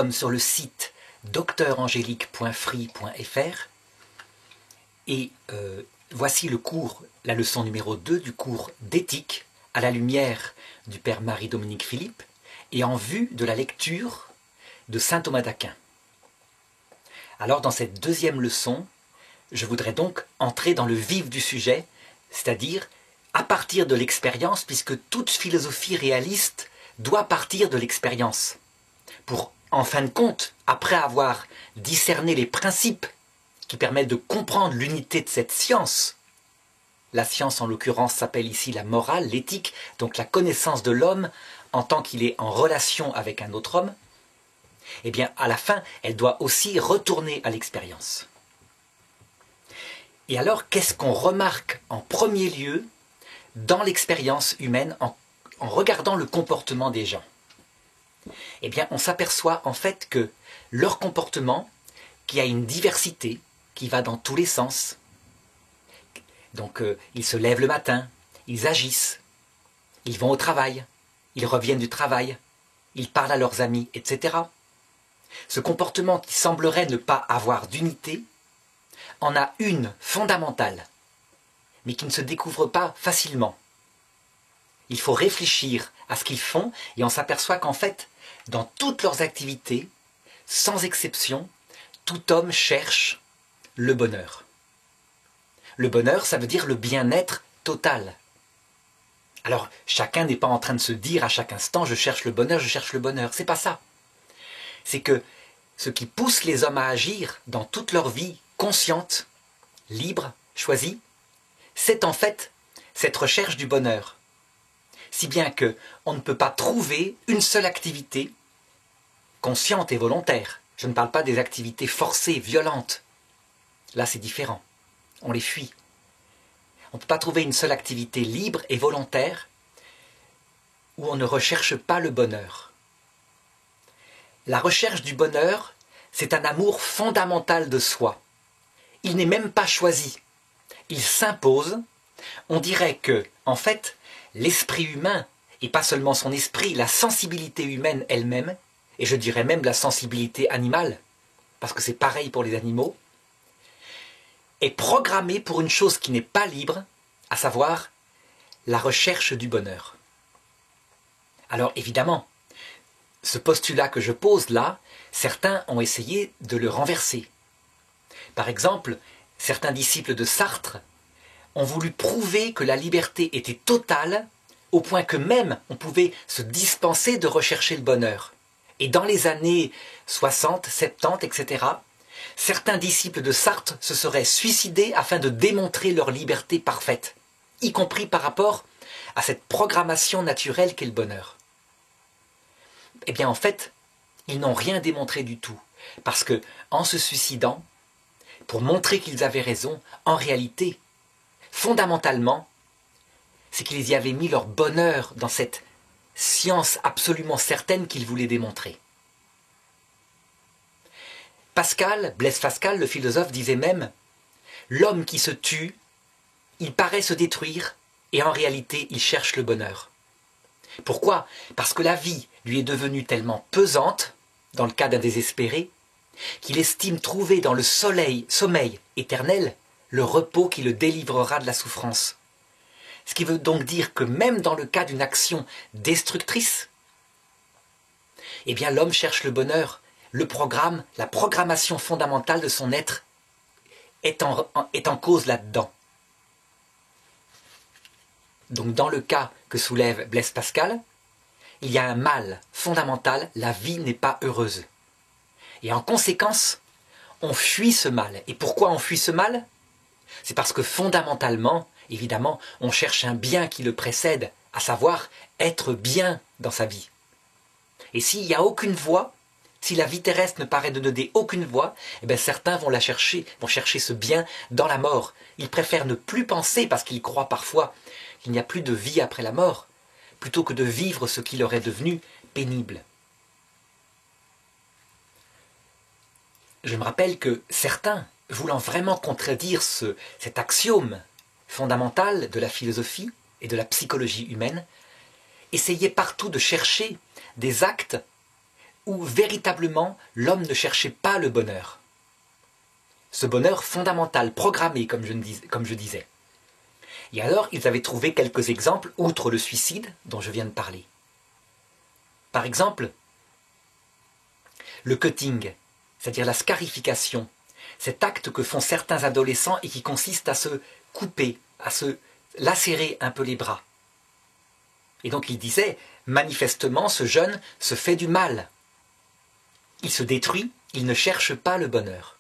sommes sur le site docteurangélique.free.fr et voici le cours, la leçon numéro 2 du cours d'éthique à la lumière du Père Marie-Dominique Philippe et en vue de la lecture de saint Thomas d'Aquin. Alors dans cette deuxième leçon, je voudrais donc entrer dans le vif du sujet, c'est-à-dire à partir de l'expérience, puisque toute philosophie réaliste doit partir de l'expérience. Pour, en fin de compte, après avoir discerné les principes qui permettent de comprendre l'unité de cette science, la science en l'occurrence s'appelle ici la morale, l'éthique, donc la connaissance de l'homme en tant qu'il est en relation avec un autre homme, eh bien à la fin, elle doit aussi retourner à l'expérience. Et alors, qu'est-ce qu'on remarque en premier lieu dans l'expérience humaine en regardant le comportement des gens? Eh bien, on s'aperçoit en fait que leur comportement, qui a une diversité, qui va dans tous les sens, donc ils se lèvent le matin, ils agissent, ils vont au travail, ils reviennent du travail, ils parlent à leurs amis, etc. Ce comportement qui semblerait ne pas avoir d'unité, en a une fondamentale, mais qui ne se découvre pas facilement. Il faut réfléchir à ce qu'ils font et on s'aperçoit qu'en fait, dans toutes leurs activités, sans exception, tout homme cherche le bonheur. Le bonheur, ça veut dire le bien-être total. Alors, chacun n'est pas en train de se dire à chaque instant « je cherche le bonheur, je cherche le bonheur ». C'est pas ça. C'est que ce qui pousse les hommes à agir dans toute leur vie consciente, libre, choisie, c'est en fait cette recherche du bonheur. Si bien que on ne peut pas trouver une seule activité consciente et volontaire. Je ne parle pas des activités forcées, violentes. Là, c'est différent. On les fuit. On ne peut pas trouver une seule activité libre et volontaire où on ne recherche pas le bonheur. La recherche du bonheur, c'est un amour fondamental de soi. Il n'est même pas choisi. Il s'impose. On dirait que, en fait, l'esprit humain, et pas seulement son esprit, la sensibilité humaine elle-même, et je dirais même la sensibilité animale, parce que c'est pareil pour les animaux, est programmée pour une chose qui n'est pas libre, à savoir la recherche du bonheur. Alors évidemment, ce postulat que je pose là, certains ont essayé de le renverser. Par exemple, certains disciples de Sartre ont voulu prouver que la liberté était totale au point que même on pouvait se dispenser de rechercher le bonheur. Et dans les années 60, 70, etc., certains disciples de Sartre se seraient suicidés afin de démontrer leur liberté parfaite, y compris par rapport à cette programmation naturelle qu'est le bonheur. Eh bien en fait, ils n'ont rien démontré du tout, parce que en se suicidant, pour montrer qu'ils avaient raison, en réalité, fondamentalement, c'est qu'ils y avaient mis leur bonheur dans cette science absolument certaine qu'ils voulaient démontrer. Blaise Pascal, le philosophe, disait même « L'homme qui se tue, il paraît se détruire et en réalité, il cherche le bonheur. » Pourquoi? Parce que la vie lui est devenue tellement pesante, dans le cas d'un désespéré, qu'il estime trouver dans le sommeil éternel le repos qui le délivrera de la souffrance. Ce qui veut donc dire que même dans le cas d'une action destructrice, eh bien l'homme cherche le bonheur, le programme, la programmation fondamentale de son être est en cause là-dedans. Donc dans le cas que soulève Blaise Pascal, il y a un mal fondamental, la vie n'est pas heureuse. Et en conséquence, on fuit ce mal. Et pourquoi on fuit ce mal? C'est parce que fondamentalement, évidemment, on cherche un bien qui le précède, à savoir être bien dans sa vie. Et s'il n'y a aucune voie, si la vie terrestre ne paraît de donner aucune voie, eh bien certains vont chercher ce bien dans la mort. Ils préfèrent ne plus penser parce qu'ils croient parfois qu'il n'y a plus de vie après la mort, plutôt que de vivre ce qui leur est devenu pénible. Je me rappelle que certains, voulant vraiment contredire cet axiome fondamental de la philosophie et de la psychologie humaine, essayaient partout de chercher des actes où véritablement l'homme ne cherchait pas le bonheur. Ce bonheur fondamental, programmé, comme je disais. Et alors, ils avaient trouvé quelques exemples, outre le suicide dont je viens de parler. Par exemple, le cutting, c'est-à-dire la scarification, cet acte que font certains adolescents et qui consiste à se couper, à se lacérer un peu les bras. Et donc il disait, manifestement, ce jeune se fait du mal. Il se détruit, il ne cherche pas le bonheur.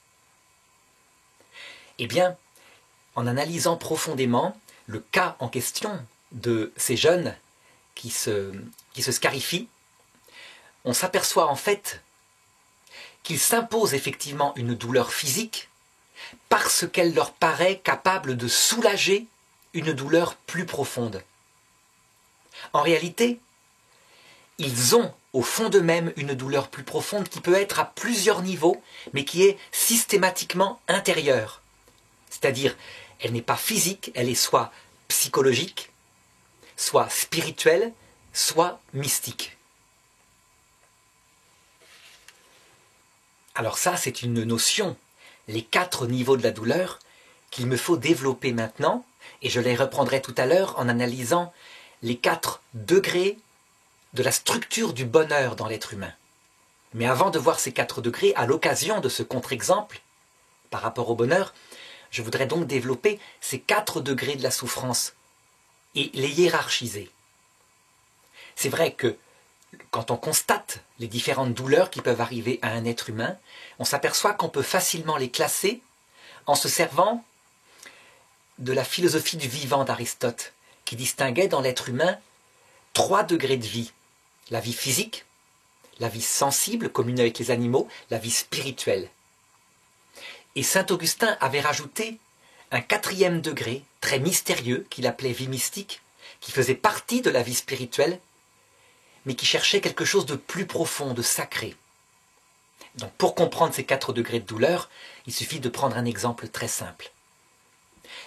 Eh bien, en analysant profondément le cas en question de ces jeunes qui se scarifient, on s'aperçoit en fait qu'ils s'imposent effectivement une douleur physique parce qu'elle leur paraît capable de soulager une douleur plus profonde. En réalité, ils ont au fond d'eux-mêmes une douleur plus profonde qui peut être à plusieurs niveaux, mais qui est systématiquement intérieure. C'est-à-dire, elle n'est pas physique, elle est soit psychologique, soit spirituelle, soit mystique. Alors ça, c'est une notion, les 4 niveaux de la douleur, qu'il me faut développer maintenant, et je les reprendrai tout à l'heure en analysant les 4 degrés de la structure du bonheur dans l'être humain. Mais avant de voir ces 4 degrés, à l'occasion de ce contre-exemple, par rapport au bonheur, je voudrais donc développer ces 4 degrés de la souffrance et les hiérarchiser. C'est vrai que quand on constate les différentes douleurs qui peuvent arriver à un être humain, on s'aperçoit qu'on peut facilement les classer en se servant de la philosophie du vivant d'Aristote, qui distinguait dans l'être humain 3 degrés de vie. La vie physique, la vie sensible, commune avec les animaux, la vie spirituelle. Et saint Augustin avait rajouté un 4e degré, très mystérieux, qu'il appelait vie mystique, qui faisait partie de la vie spirituelle, mais qui cherchait quelque chose de plus profond, de sacré. Donc pour comprendre ces 4 degrés de douleur, il suffit de prendre un exemple très simple.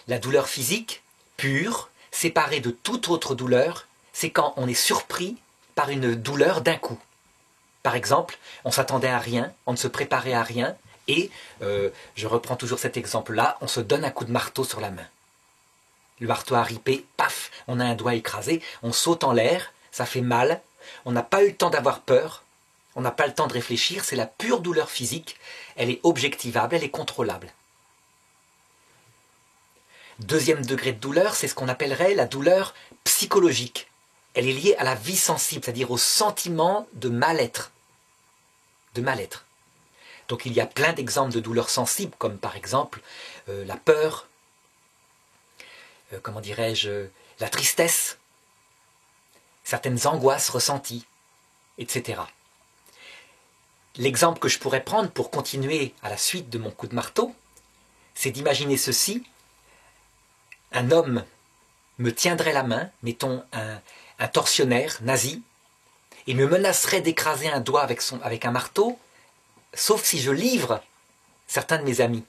La douleur physique, pure, séparée de toute autre douleur, c'est quand on est surpris par une douleur d'un coup. Par exemple, on s'attendait à rien, on ne se préparait à rien, et, je reprends toujours cet exemple-là, on se donne un coup de marteau sur la main. Le marteau a ripé, paf, on a un doigt écrasé, on saute en l'air, ça fait mal, on n'a pas eu le temps d'avoir peur, on n'a pas le temps de réfléchir, c'est la pure douleur physique, elle est objectivable, elle est contrôlable. 2e degré de douleur, c'est ce qu'on appellerait la douleur psychologique. Elle est liée à la vie sensible, c'est-à-dire au sentiment de mal-être. Donc il y a plein d'exemples de douleurs sensibles, comme par exemple la peur, la tristesse, certaines angoisses ressenties, etc. L'exemple que je pourrais prendre pour continuer à la suite de mon coup de marteau, c'est d'imaginer ceci. Un homme me tiendrait la main, mettons un tortionnaire nazi, et me menacerait d'écraser un doigt avec un marteau, sauf si je livre certains de mes amis.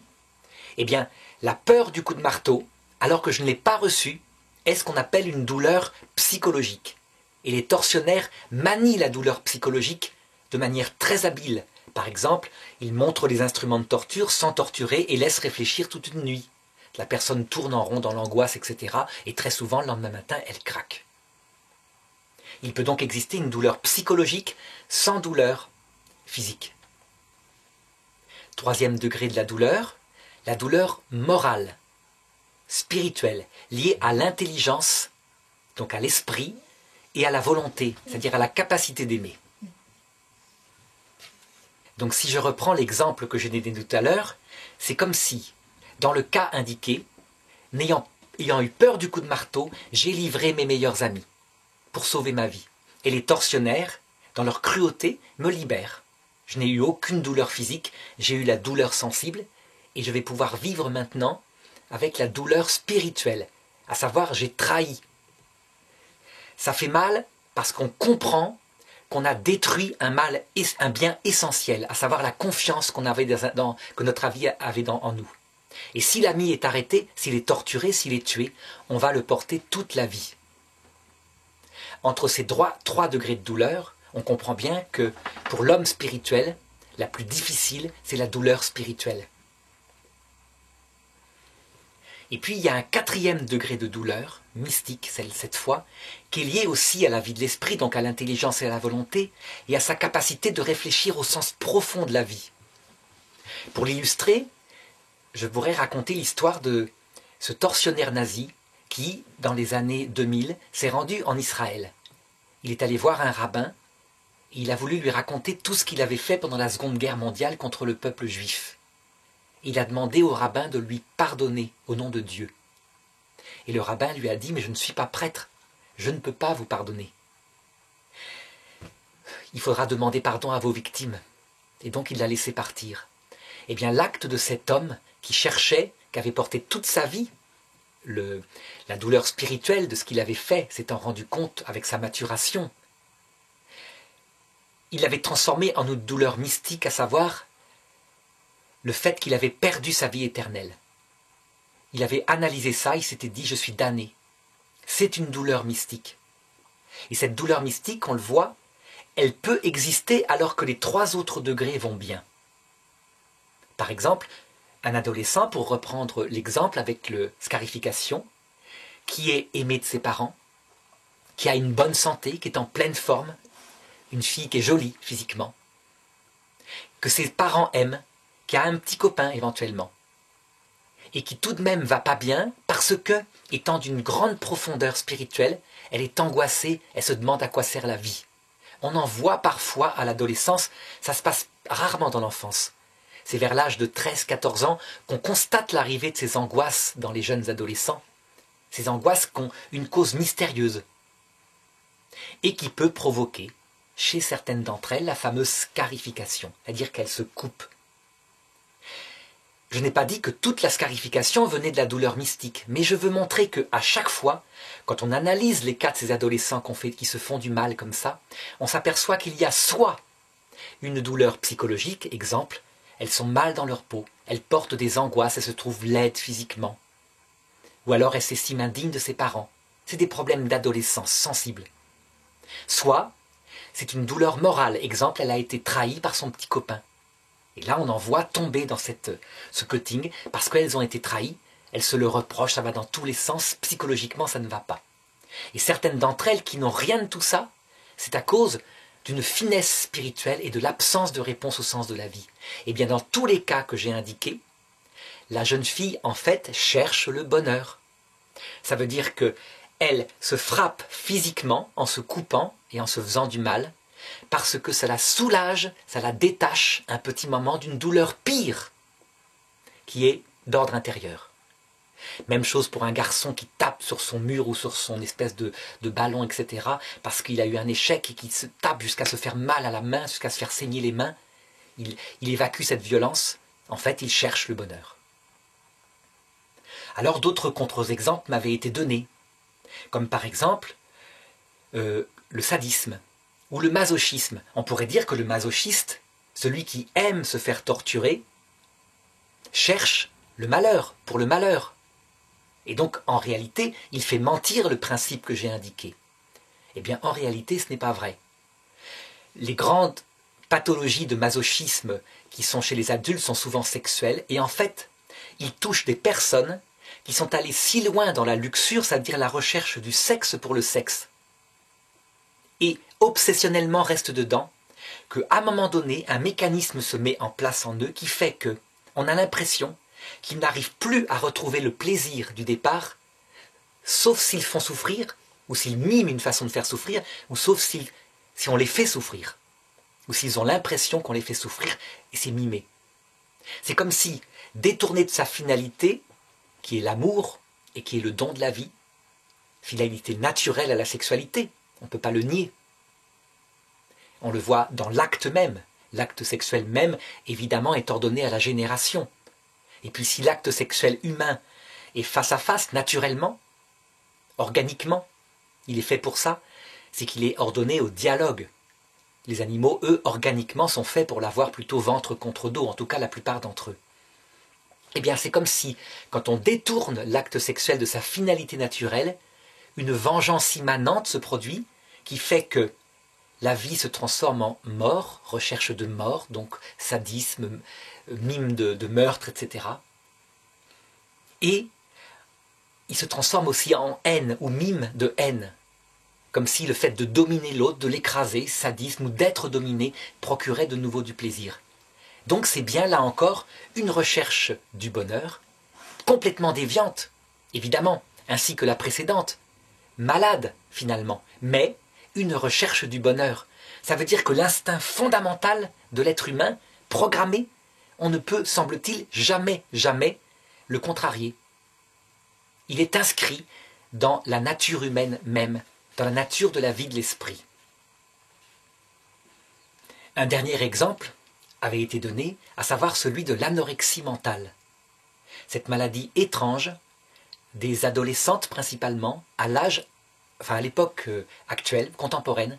Eh bien, la peur du coup de marteau, alors que je ne l'ai pas reçu, est ce qu'on appelle une douleur psychologique. Et les tortionnaires manient la douleur psychologique de manière très habile. Par exemple, ils montrent les instruments de torture sans torturer et laissent réfléchir toute une nuit. La personne tourne en rond dans l'angoisse, etc. Et très souvent, le lendemain matin, elle craque. Il peut donc exister une douleur psychologique sans douleur physique. 3e degré de la douleur morale, spirituelle, liée à l'intelligence, donc à l'esprit, et à la volonté, c'est-à-dire à la capacité d'aimer. Donc si je reprends l'exemple que j'ai donné tout à l'heure, c'est comme si, dans le cas indiqué, ayant eu peur du coup de marteau, j'ai livré mes meilleurs amis pour sauver ma vie. Et les tortionnaires, dans leur cruauté, me libèrent. Je n'ai eu aucune douleur physique, j'ai eu la douleur sensible, et je vais pouvoir vivre maintenant avec la douleur spirituelle, à savoir j'ai trahi. Ça fait mal parce qu'on comprend qu'on a détruit un bien essentiel, à savoir la confiance que notre ami avait en nous. Et si l'ami est arrêté, s'il est torturé, s'il est tué, on va le porter toute la vie. Entre ces 3 degrés de douleur, on comprend bien que pour l'homme spirituel, la plus difficile, c'est la douleur spirituelle. Et puis il y a un 4e degré de douleur, mystique cette fois, qui est lié aussi à la vie de l'esprit, donc à l'intelligence et à la volonté, et à sa capacité de réfléchir au sens profond de la vie. Pour l'illustrer, je pourrais raconter l'histoire de ce tortionnaire nazi qui, dans les années 2000, s'est rendu en Israël. Il est allé voir un rabbin et il a voulu lui raconter tout ce qu'il avait fait pendant la Seconde Guerre mondiale contre le peuple juif. Il a demandé au rabbin de lui pardonner au nom de Dieu. Et le rabbin lui a dit « Mais je ne suis pas prêtre, je ne peux pas vous pardonner. Il faudra demander pardon à vos victimes. » Et donc il l'a laissé partir. Eh bien l'acte de cet homme qui cherchait, qui avait porté toute sa vie la douleur spirituelle de ce qu'il avait fait, s'étant rendu compte avec sa maturation, il l'avait transformé en une douleur mystique, à savoir le fait qu'il avait perdu sa vie éternelle. Il avait analysé ça, il s'était dit « je suis damné ». C'est une douleur mystique. Et cette douleur mystique, on le voit, elle peut exister alors que les 3 autres degrés vont bien. Par exemple, un adolescent, pour reprendre l'exemple avec le scarification, qui est aimé de ses parents, qui a une bonne santé, qui est en pleine forme, une fille qui est jolie physiquement, que ses parents aiment, qui a un petit copain éventuellement, et qui tout de même va pas bien parce que, étant d'une grande profondeur spirituelle, elle est angoissée, elle se demande à quoi sert la vie. On en voit parfois à l'adolescence, ça se passe rarement dans l'enfance. C'est vers l'âge de 13-14 ans qu'on constate l'arrivée de ces angoisses dans les jeunes adolescents. Ces angoisses qui ont une cause mystérieuse et qui peut provoquer, chez certaines d'entre elles, la fameuse scarification, c'est-à-dire qu'elles se coupent. Je n'ai pas dit que toute la scarification venait de la douleur mystique, mais je veux montrer qu'à chaque fois, quand on analyse les cas de ces adolescents qui se font du mal comme ça, on s'aperçoit qu'il y a soit une douleur psychologique, exemple, elles sont mal dans leur peau, elles portent des angoisses, elles se trouvent laides physiquement. Ou alors elles s'estiment indignes de ses parents. C'est des problèmes d'adolescence sensibles. Soit c'est une douleur morale, exemple, elle a été trahie par son petit copain. Et là on en voit tomber dans ce cutting, parce qu'elles ont été trahies, elles se le reprochent, ça va dans tous les sens, psychologiquement ça ne va pas. Et certaines d'entre elles qui n'ont rien de tout ça, c'est à cause d'une finesse spirituelle et de l'absence de réponse au sens de la vie. Et bien dans tous les cas que j'ai indiqués, la jeune fille en fait cherche le bonheur. Ça veut dire qu'elle se frappe physiquement en se coupant et en se faisant du mal, parce que ça la soulage, ça la détache un petit moment d'une douleur pire, qui est d'ordre intérieur. Même chose pour un garçon qui tape sur son mur ou sur son espèce de ballon, etc., parce qu'il a eu un échec et qui se tape jusqu'à se faire mal à la main, jusqu'à se faire saigner les mains. Il évacue cette violence. En fait, il cherche le bonheur. Alors d'autres contre-exemples m'avaient été donnés, comme par exemple le sadisme ou le masochisme. On pourrait dire que le masochiste, celui qui aime se faire torturer, cherche le malheur pour le malheur. Et donc, en réalité, il fait mentir le principe que j'ai indiqué. Eh bien, en réalité, ce n'est pas vrai. Les grandes pathologies de masochisme qui sont chez les adultes sont souvent sexuelles, et en fait, ils touchent des personnes qui sont allées si loin dans la luxure, c'est-à-dire la recherche du sexe pour le sexe, et obsessionnellement restent dedans, qu'à un moment donné, un mécanisme se met en place en eux qui fait que on a l'impression qu'ils n'arrivent plus à retrouver le plaisir du départ, sauf s'ils font souffrir, ou s'ils miment une façon de faire souffrir, ou sauf si on les fait souffrir, ou s'ils ont l'impression qu'on les fait souffrir, et c'est mimé. C'est comme si, détourné de sa finalité, qui est l'amour, et qui est le don de la vie, finalité naturelle à la sexualité, on ne peut pas le nier. On le voit dans l'acte même, l'acte sexuel même, évidemment, est ordonné à la génération. Et puis si l'acte sexuel humain est face à face, naturellement, organiquement, il est fait pour ça, c'est qu'il est ordonné au dialogue. Les animaux, eux, organiquement, sont faits pour l'avoir plutôt ventre contre dos, en tout cas la plupart d'entre eux. Eh bien, c'est comme si, quand on détourne l'acte sexuel de sa finalité naturelle, une vengeance immanente se produit qui fait que la vie se transforme en mort, recherche de mort, donc sadisme, mime de meurtre, etc. Et il se transforme aussi en haine ou mime de haine, comme si le fait de dominer l'autre, de l'écraser, sadisme ou d'être dominé, procurait de nouveau du plaisir. Donc c'est bien là encore une recherche du bonheur, complètement déviante, évidemment, ainsi que la précédente, malade finalement, mais une recherche du bonheur. Ça veut dire que l'instinct fondamental de l'être humain, programmé, on ne peut, semble-t-il, jamais le contrarier. Il est inscrit dans la nature humaine même, dans la nature de la vie de l'esprit. Un dernier exemple avait été donné, à savoir celui de l'anorexie mentale. Cette maladie étrange des adolescentes principalement, à l'époque actuelle, contemporaine,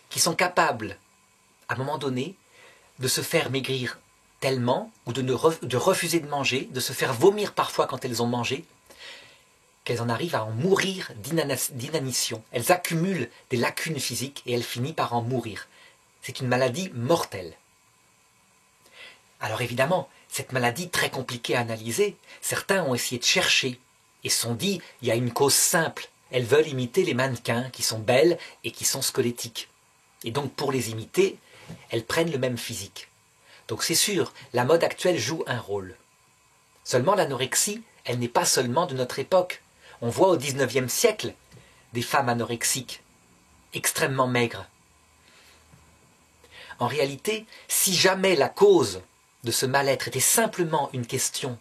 qui sont capables, à un moment donné, de se faire maigrir tellement, ou de refuser de manger, de se faire vomir parfois quand elles ont mangé, qu'elles en arrivent à en mourir d'inanition. Elles accumulent des lacunes physiques et elles finissent par en mourir. C'est une maladie mortelle. Alors évidemment, cette maladie très compliquée à analyser, certains ont essayé de chercher et se sont dit, il y a une cause simple, elles veulent imiter les mannequins qui sont belles et qui sont squelettiques. Et donc pour les imiter, elles prennent le même physique. Donc c'est sûr, la mode actuelle joue un rôle. Seulement l'anorexie, elle n'est pas seulement de notre époque. On voit au XIXe siècle des femmes anorexiques, extrêmement maigres. En réalité, si jamais la cause de ce mal-être était simplement une question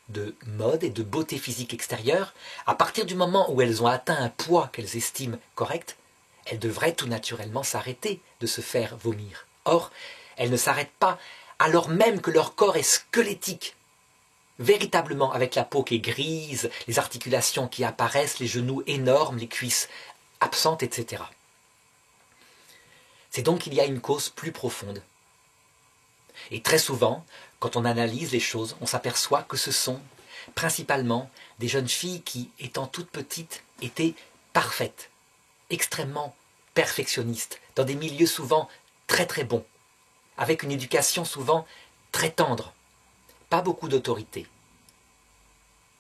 de mode et de beauté physique extérieure, à partir du moment où elles ont atteint un poids qu'elles estiment correct, elles devraient tout naturellement s'arrêter de se faire vomir. Or, elles ne s'arrêtent pas alors même que leur corps est squelettique, véritablement avec la peau qui est grise, les articulations qui apparaissent, les genoux énormes, les cuisses absentes, etc. C'est donc qu'il y a une cause plus profonde. Et très souvent, quand on analyse les choses, on s'aperçoit que ce sont principalement des jeunes filles qui, étant toutes petites, étaient parfaites, extrêmement perfectionnistes, dans des milieux souvent très très bons, avec une éducation souvent très tendre, pas beaucoup d'autorité,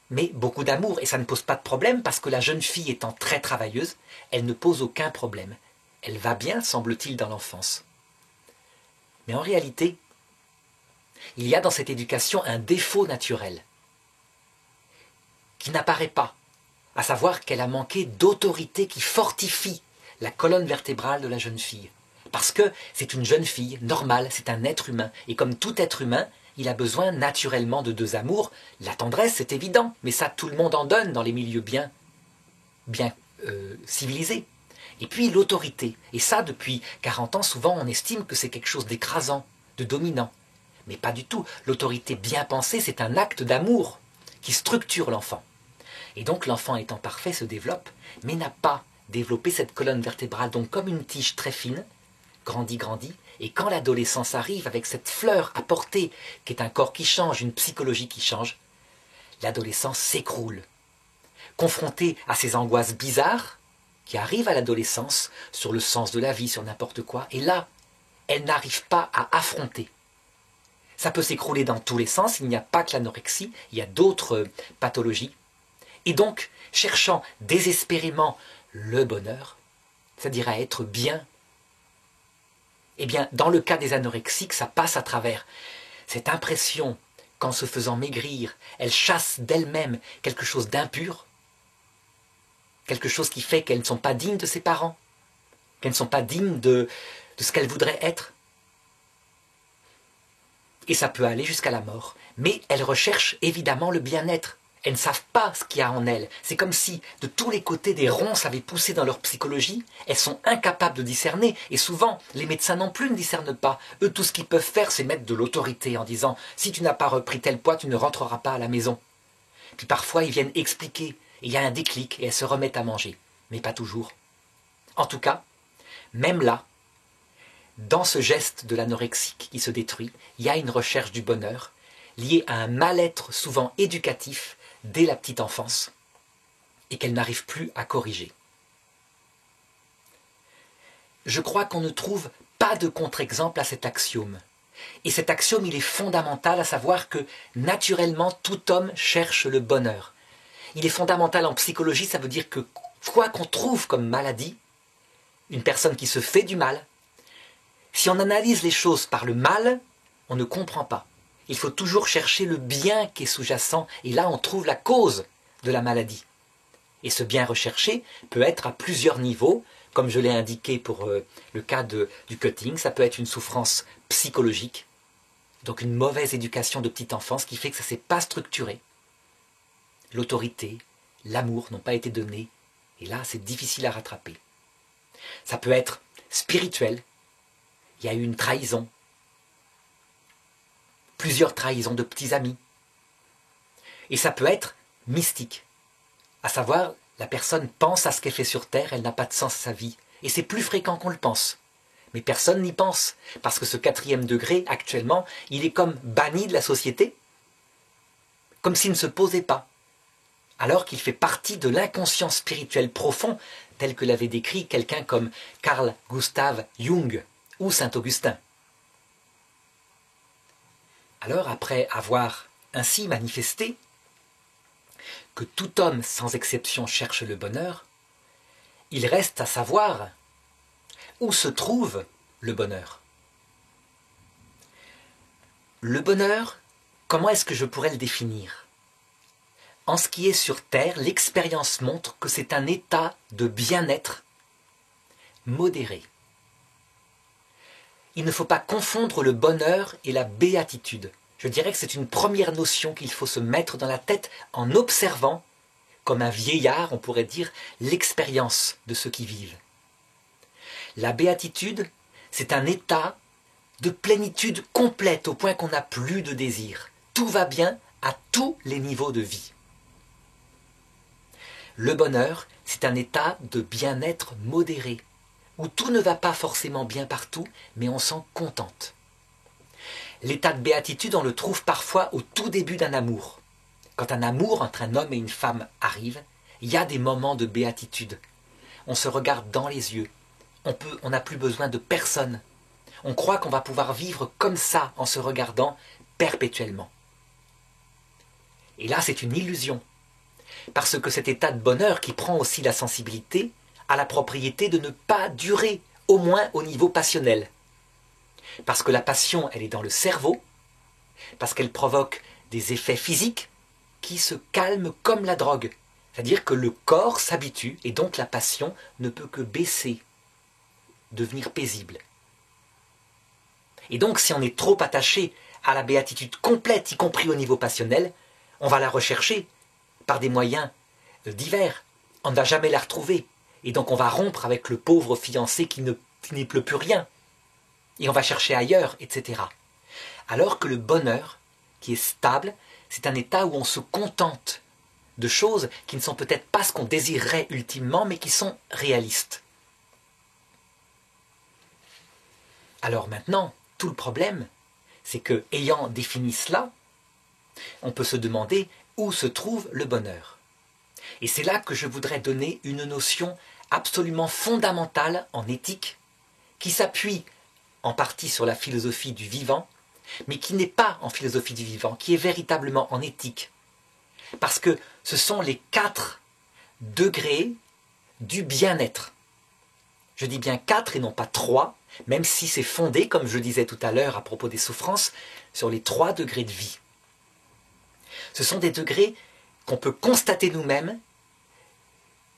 mais beaucoup d'amour, et ça ne pose pas de problème parce que la jeune fille étant très travailleuse, elle ne pose aucun problème. Elle va bien, semble-t-il, dans l'enfance. Mais en réalité, il y a dans cette éducation un défaut naturel qui n'apparaît pas, à savoir qu'elle a manqué d'autorité qui fortifie la colonne vertébrale de la jeune fille. Parce que c'est une jeune fille normale, c'est un être humain. Et comme tout être humain, il a besoin naturellement de deux amours. La tendresse, c'est évident, mais ça, tout le monde en donne dans les milieux bien civilisés. Et puis l'autorité. Et ça, depuis 40 ans, souvent, on estime que c'est quelque chose d'écrasant, de dominant. Mais pas du tout. L'autorité bien pensée, c'est un acte d'amour qui structure l'enfant. Et donc l'enfant étant parfait se développe, mais n'a pas développé cette colonne vertébrale. Donc comme une tige très fine, grandit, et quand l'adolescence arrive avec cette fleur à porter, qui est un corps qui change, une psychologie qui change, l'adolescence s'écroule. Confrontée à ces angoisses bizarres qui arrivent à l'adolescence sur le sens de la vie, sur n'importe quoi, et là, elle n'arrive pas à affronter. Ça peut s'écrouler dans tous les sens, il n'y a pas que l'anorexie, il y a d'autres pathologies. Et donc, cherchant désespérément le bonheur, c'est-à-dire à être bien, eh bien, dans le cas des anorexiques, ça passe à travers cette impression qu'en se faisant maigrir, elles chassent d'elles-mêmes quelque chose d'impur, quelque chose qui fait qu'elles ne sont pas dignes de ses parents, qu'elles ne sont pas dignes de ce qu'elles voudraient être. Et ça peut aller jusqu'à la mort. Mais elles recherchent évidemment le bien-être. Elles ne savent pas ce qu'il y a en elles. C'est comme si de tous les côtés des ronces avaient poussé dans leur psychologie. Elles sont incapables de discerner. Et souvent, les médecins non plus ne discernent pas. Eux, tout ce qu'ils peuvent faire, c'est mettre de l'autorité en disant « Si tu n'as pas repris tel poids, tu ne rentreras pas à la maison. » Puis parfois, ils viennent expliquer. Et il y a un déclic et elles se remettent à manger. Mais pas toujours. En tout cas, même là, dans ce geste de l'anorexique qui se détruit, il y a une recherche du bonheur liée à un mal-être souvent éducatif dès la petite enfance et qu'elle n'arrive plus à corriger. je crois qu'on ne trouve pas de contre-exemple à cet axiome. Et cet axiome, il est fondamental, à savoir que naturellement, tout homme cherche le bonheur. Il est fondamental en psychologie, ça veut dire que quoi qu'on trouve comme maladie, une personne qui se fait du mal, si on analyse les choses par le mal, on ne comprend pas. Il faut toujours chercher le bien qui est sous-jacent, et là on trouve la cause de la maladie. Et ce bien recherché peut être à plusieurs niveaux, comme je l'ai indiqué pour le cas du cutting, ça peut être une souffrance psychologique, donc une mauvaise éducation de petite enfance qui fait que ça ne s'est pas structuré. L'autorité, l'amour n'ont pas été donnés, et là c'est difficile à rattraper. Ça peut être spirituel, il y a eu une trahison, plusieurs trahisons de petits amis. Et ça peut être mystique, à savoir la personne pense à ce qu'elle fait sur Terre, elle n'a pas de sens à sa vie. Et c'est plus fréquent qu'on le pense. Mais personne n'y pense, parce que ce 4e degré, actuellement, il est comme banni de la société, comme s'il ne se posait pas, alors qu'il fait partie de l'inconscient spirituel profond, tel que l'avait décrit quelqu'un comme Carl Gustav Jung ou Saint-Augustin. Alors, après avoir ainsi manifesté que tout homme sans exception cherche le bonheur, il reste à savoir où se trouve le bonheur. Le bonheur, comment est-ce que je pourrais le définir? En ce qui est sur Terre, l'expérience montre que c'est un état de bien-être modéré. Il ne faut pas confondre le bonheur et la béatitude. Je dirais que c'est une première notion qu'il faut se mettre dans la tête en observant, comme un vieillard, on pourrait dire, l'expérience de ceux qui vivent. La béatitude, c'est un état de plénitude complète au point qu'on n'a plus de désir. Tout va bien à tous les niveaux de vie. Le bonheur, c'est un état de bien-être modéré, où tout ne va pas forcément bien partout, mais on s'en contente. L'état de béatitude, on le trouve parfois au tout début d'un amour. Quand un amour entre un homme et une femme arrive, il y a des moments de béatitude. On se regarde dans les yeux. On n'a plus besoin de personne. On croit qu'on va pouvoir vivre comme ça en se regardant perpétuellement. Et là, c'est une illusion. Parce que cet état de bonheur qui prend aussi la sensibilité a la propriété de ne pas durer, au moins au niveau passionnel. Parce que la passion, elle est dans le cerveau, parce qu'elle provoque des effets physiques qui se calment comme la drogue. C'est-à-dire que le corps s'habitue et donc la passion ne peut que baisser, devenir paisible. Et donc si on est trop attaché à la béatitude complète, y compris au niveau passionnel, on va la rechercher par des moyens divers. On ne va jamais la retrouver. Et donc on va rompre avec le pauvre fiancé qui n'y pleut plus rien. Et on va chercher ailleurs, etc. Alors que le bonheur, qui est stable, c'est un état où on se contente de choses qui ne sont peut-être pas ce qu'on désirerait ultimement, mais qui sont réalistes. Alors maintenant, tout le problème, c'est que, ayant défini cela, on peut se demander où se trouve le bonheur. Et c'est là que je voudrais donner une notion absolument fondamentale en éthique, qui s'appuie en partie sur la philosophie du vivant, mais qui n'est pas en philosophie du vivant, qui est véritablement en éthique. Parce que ce sont les 4 degrés du bien-être. Je dis bien 4 et non pas 3, même si c'est fondé, comme je disais tout à l'heure à propos des souffrances, sur les 3 degrés de vie. Ce sont des degrés qu'on peut constater nous-mêmes,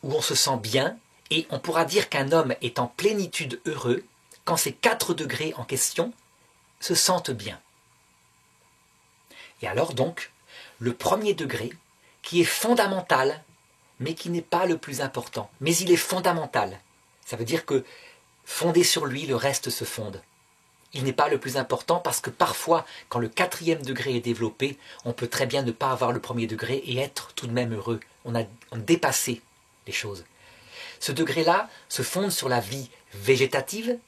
où on se sent bien, et on pourra dire qu'un homme est en plénitude heureux quand ces 4 degrés en question se sentent bien. Et alors donc, le premier degré, qui est fondamental, mais qui n'est pas le plus important, mais il est fondamental. Ça veut dire que, fondé sur lui, le reste se fonde. Il n'est pas le plus important parce que parfois, quand le 4e degré est développé, on peut très bien ne pas avoir le premier degré et être tout de même heureux. On a dépassé les choses. Ce degré-là se fonde sur la vie végétative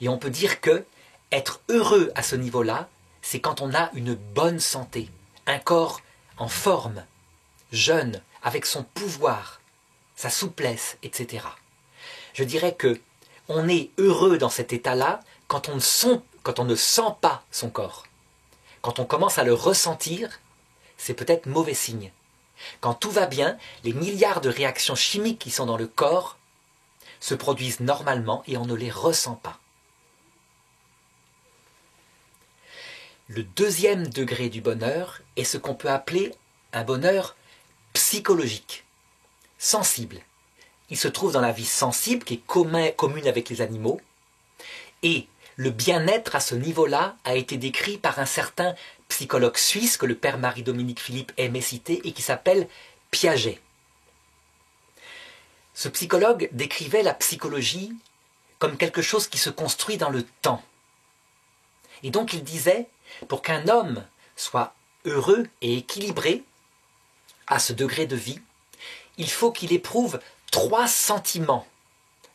et on peut dire que être heureux à ce niveau-là, c'est quand on a une bonne santé, un corps en forme, jeune, avec son pouvoir, sa souplesse, etc. Je dirais que on est heureux dans cet état-là quand on ne sent pas son corps. Quand on commence à le ressentir, c'est peut-être mauvais signe. Quand tout va bien, les milliards de réactions chimiques qui sont dans le corps se produisent normalement et on ne les ressent pas. Le deuxième degré du bonheur est ce qu'on peut appeler un bonheur psychologique, sensible. Il se trouve dans la vie sensible qui est commune avec les animaux. Et le bien-être à ce niveau-là a été décrit par un certain psychologue suisse que le père Marie-Dominique Philippe aimait citer et qui s'appelle Piaget. Ce psychologue décrivait la psychologie comme quelque chose qui se construit dans le temps. Et donc il disait, pour qu'un homme soit heureux et équilibré à ce degré de vie, il faut qu'il éprouve trois sentiments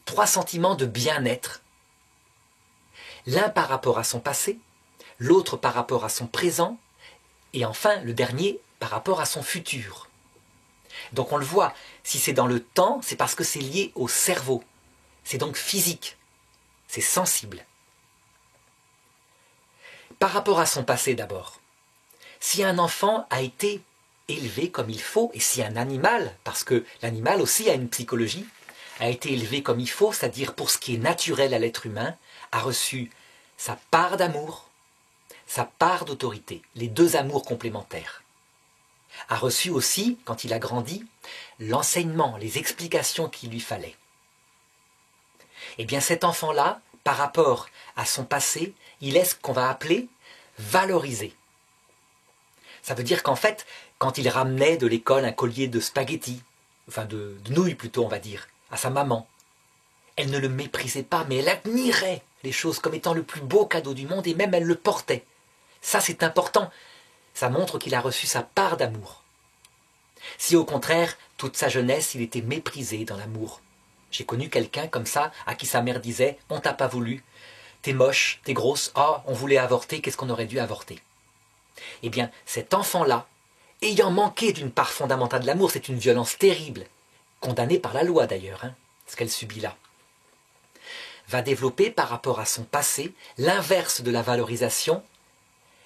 de bien-être. L'un par rapport à son passé, l'autre par rapport à son présent, et enfin le dernier par rapport à son futur. Donc on le voit, si c'est dans le temps, c'est parce que c'est lié au cerveau. C'est donc physique, c'est sensible. Par rapport à son passé d'abord, si un enfant a été élevé comme il faut, et si un animal, parce que l'animal aussi a une psychologie, a été élevé comme il faut, c'est-à-dire pour ce qui est naturel à l'être humain, a reçu sa part d'amour, sa part d'autorité, les deux amours complémentaires. A reçu aussi, quand il a grandi, l'enseignement, les explications qu'il lui fallait. Eh bien cet enfant-là, par rapport à son passé, il est ce qu'on va appeler valorisé. Ça veut dire qu'en fait, quand il ramenait de l'école un collier de spaghettis, enfin de nouilles plutôt on va dire, à sa maman, elle ne le méprisait pas, mais elle admirait les choses comme étant le plus beau cadeau du monde et même elle le portait. Ça c'est important, ça montre qu'il a reçu sa part d'amour. Si au contraire, toute sa jeunesse, il était méprisé dans l'amour. J'ai connu quelqu'un comme ça, à qui sa mère disait « on t'a pas voulu, t'es moche, t'es grosse, oh, on voulait avorter, qu'est-ce qu'on aurait dû avorter ?» Eh bien, cet enfant-là, ayant manqué d'une part fondamentale de l'amour, c'est une violence terrible, condamnée par la loi d'ailleurs, ce qu'elle subit là, va développer par rapport à son passé l'inverse de la valorisation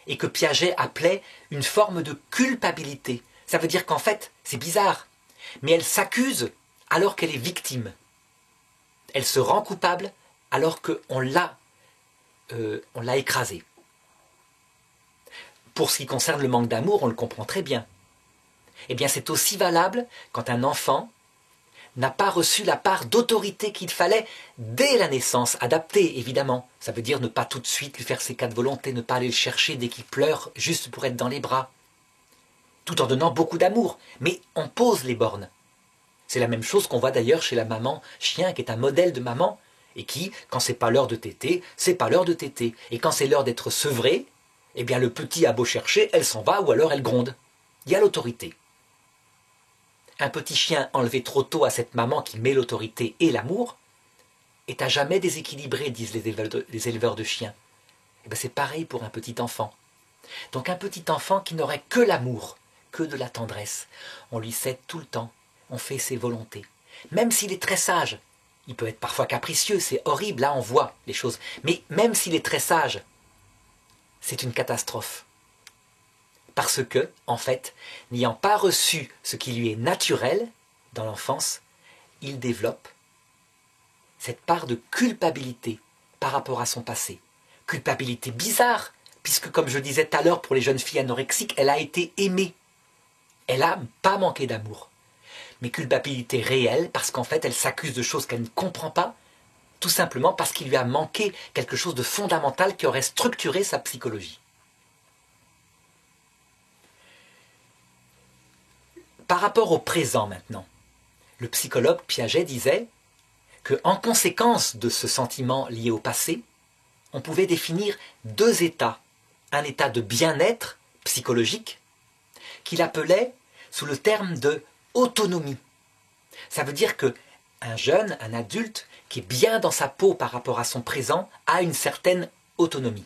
et que Piaget appelait une forme de culpabilité. Ça veut dire qu'en fait, c'est bizarre, mais elle s'accuse alors qu'elle est victime. Elle se rend coupable alors qu'on l'a écrasée. Pour ce qui concerne le manque d'amour, on le comprend très bien. Eh bien, c'est aussi valable quand un enfant n'a pas reçu la part d'autorité qu'il fallait dès la naissance, adaptée évidemment. Ça veut dire ne pas tout de suite lui faire ses quatre volontés, ne pas aller le chercher dès qu'il pleure juste pour être dans les bras. Tout en donnant beaucoup d'amour, mais on pose les bornes. C'est la même chose qu'on voit d'ailleurs chez la maman chien qui est un modèle de maman et qui, quand c'est pas l'heure de téter, c'est pas l'heure de téter. Et quand c'est l'heure d'être sevré, eh bien le petit a beau chercher, elle s'en va ou alors elle gronde. Il y a l'autorité. Un petit chien enlevé trop tôt à cette maman qui met l'autorité et l'amour est à jamais déséquilibré, disent les éleveurs de chiens. Eh bien c'est pareil pour un petit enfant. Donc un petit enfant qui n'aurait que l'amour, que de la tendresse, on lui cède tout le temps, on fait ses volontés. Même s'il est très sage, il peut être parfois capricieux, c'est horrible, là on voit les choses, mais même s'il est très sage, c'est une catastrophe. Parce que, en fait, n'ayant pas reçu ce qui lui est naturel dans l'enfance, il développe cette part de culpabilité par rapport à son passé. Culpabilité bizarre, puisque comme je disais tout à l'heure pour les jeunes filles anorexiques, elle a été aimée. Elle n'a pas manqué d'amour. Mais culpabilité réelle, parce qu'en fait elle s'accuse de choses qu'elle ne comprend pas, tout simplement parce qu'il lui a manqué quelque chose de fondamental qui aurait structuré sa psychologie. Par rapport au présent maintenant, le psychologue Piaget disait qu'en conséquence de ce sentiment lié au passé, on pouvait définir deux états. Un état de bien-être psychologique qu'il appelait sous le terme de autonomie. Ça veut dire qu'un jeune, un adulte qui est bien dans sa peau par rapport à son présent a une certaine autonomie.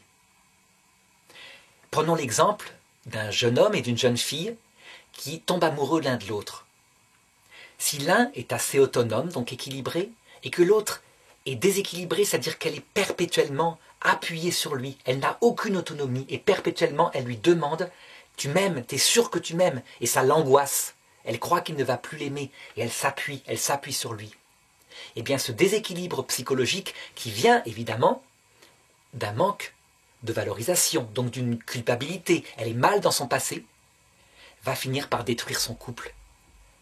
Prenons l'exemple d'un jeune homme et d'une jeune fille qui tombent amoureux l'un de l'autre. Si l'un est assez autonome, donc équilibré, et que l'autre est déséquilibrée, c'est-à-dire qu'elle est perpétuellement appuyée sur lui. Elle n'a aucune autonomie et perpétuellement elle lui demande « tu m'aimes, t'es sûr que tu m'aimes ?» Et ça l'angoisse. Elle croit qu'il ne va plus l'aimer et elle s'appuie sur lui. Eh bien ce déséquilibre psychologique qui vient évidemment d'un manque de valorisation, donc d'une culpabilité, elle est mal dans son passé, va finir par détruire son couple.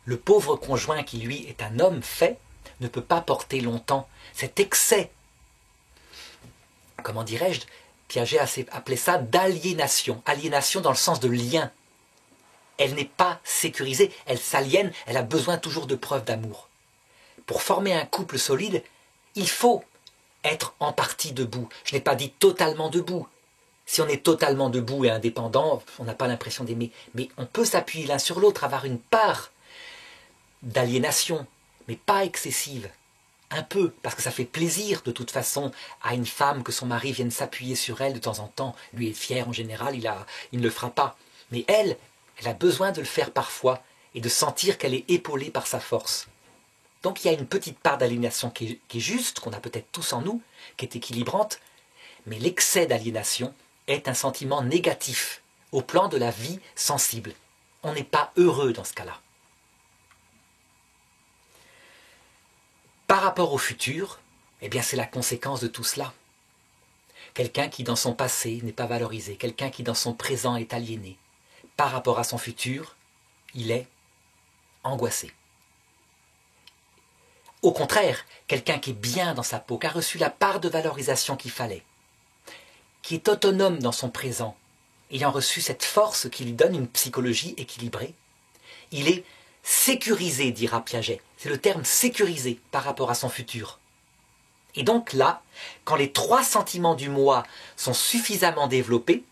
Le pauvre conjoint qui lui est un homme fait ne peut pas porter longtemps cet excès, comment dirais-je, Piaget appelait ça d'aliénation, aliénation dans le sens de lien. Elle n'est pas sécurisée, elle s'aliène, elle a besoin toujours de preuves d'amour. Pour former un couple solide, il faut être en partie debout. Je n'ai pas dit totalement debout. Si on est totalement debout et indépendant, on n'a pas l'impression d'aimer. Mais on peut s'appuyer l'un sur l'autre, avoir une part d'aliénation, mais pas excessive. Un peu, parce que ça fait plaisir de toute façon à une femme que son mari vienne s'appuyer sur elle de temps en temps. Lui est fier en général, il ne le fera pas. Mais elle a besoin de le faire parfois et de sentir qu'elle est épaulée par sa force. Donc il y a une petite part d'aliénation qui est juste, qu'on a peut-être tous en nous, qui est équilibrante, mais l'excès d'aliénation est un sentiment négatif au plan de la vie sensible. On n'est pas heureux dans ce cas-là. Par rapport au futur, eh bien c'est la conséquence de tout cela. Quelqu'un qui dans son passé n'est pas valorisé, quelqu'un qui dans son présent est aliéné, par rapport à son futur, il est angoissé. Au contraire, quelqu'un qui est bien dans sa peau, qui a reçu la part de valorisation qu'il fallait, qui est autonome dans son présent, ayant reçu cette force qui lui donne une psychologie équilibrée, il est sécurisé, dira Piaget. C'est le terme sécurisé par rapport à son futur. Et donc là, quand les 3 sentiments du moi sont suffisamment développés,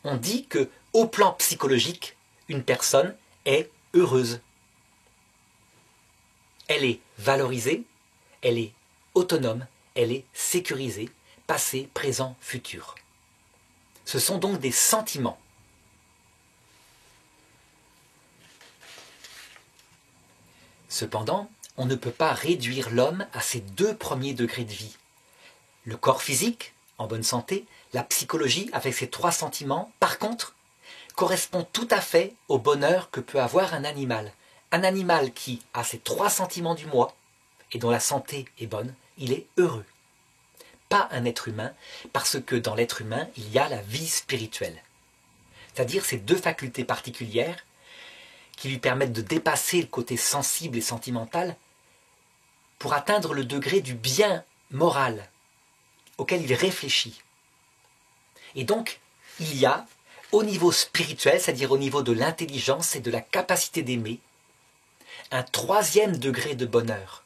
on dit que, au plan psychologique, une personne est heureuse. Elle est valorisée, elle est autonome, elle est sécurisée, passé, présent, futur. Ce sont donc des sentiments. Cependant, on ne peut pas réduire l'homme à ces 2 premiers degrés de vie. Le corps physique, en bonne santé, la psychologie avec ses 3 sentiments, par contre, correspond tout à fait au bonheur que peut avoir un animal. Un animal qui a ces 3 sentiments du moi et dont la santé est bonne, il est heureux. Pas un être humain, parce que dans l'être humain, il y a la vie spirituelle. C'est-à-dire ces 2 facultés particulières qui lui permettent de dépasser le côté sensible et sentimental pour atteindre le degré du bien moral auquel il réfléchit. Et donc, il y a, au niveau spirituel, c'est-à-dire au niveau de l'intelligence et de la capacité d'aimer, un 3e degré de bonheur,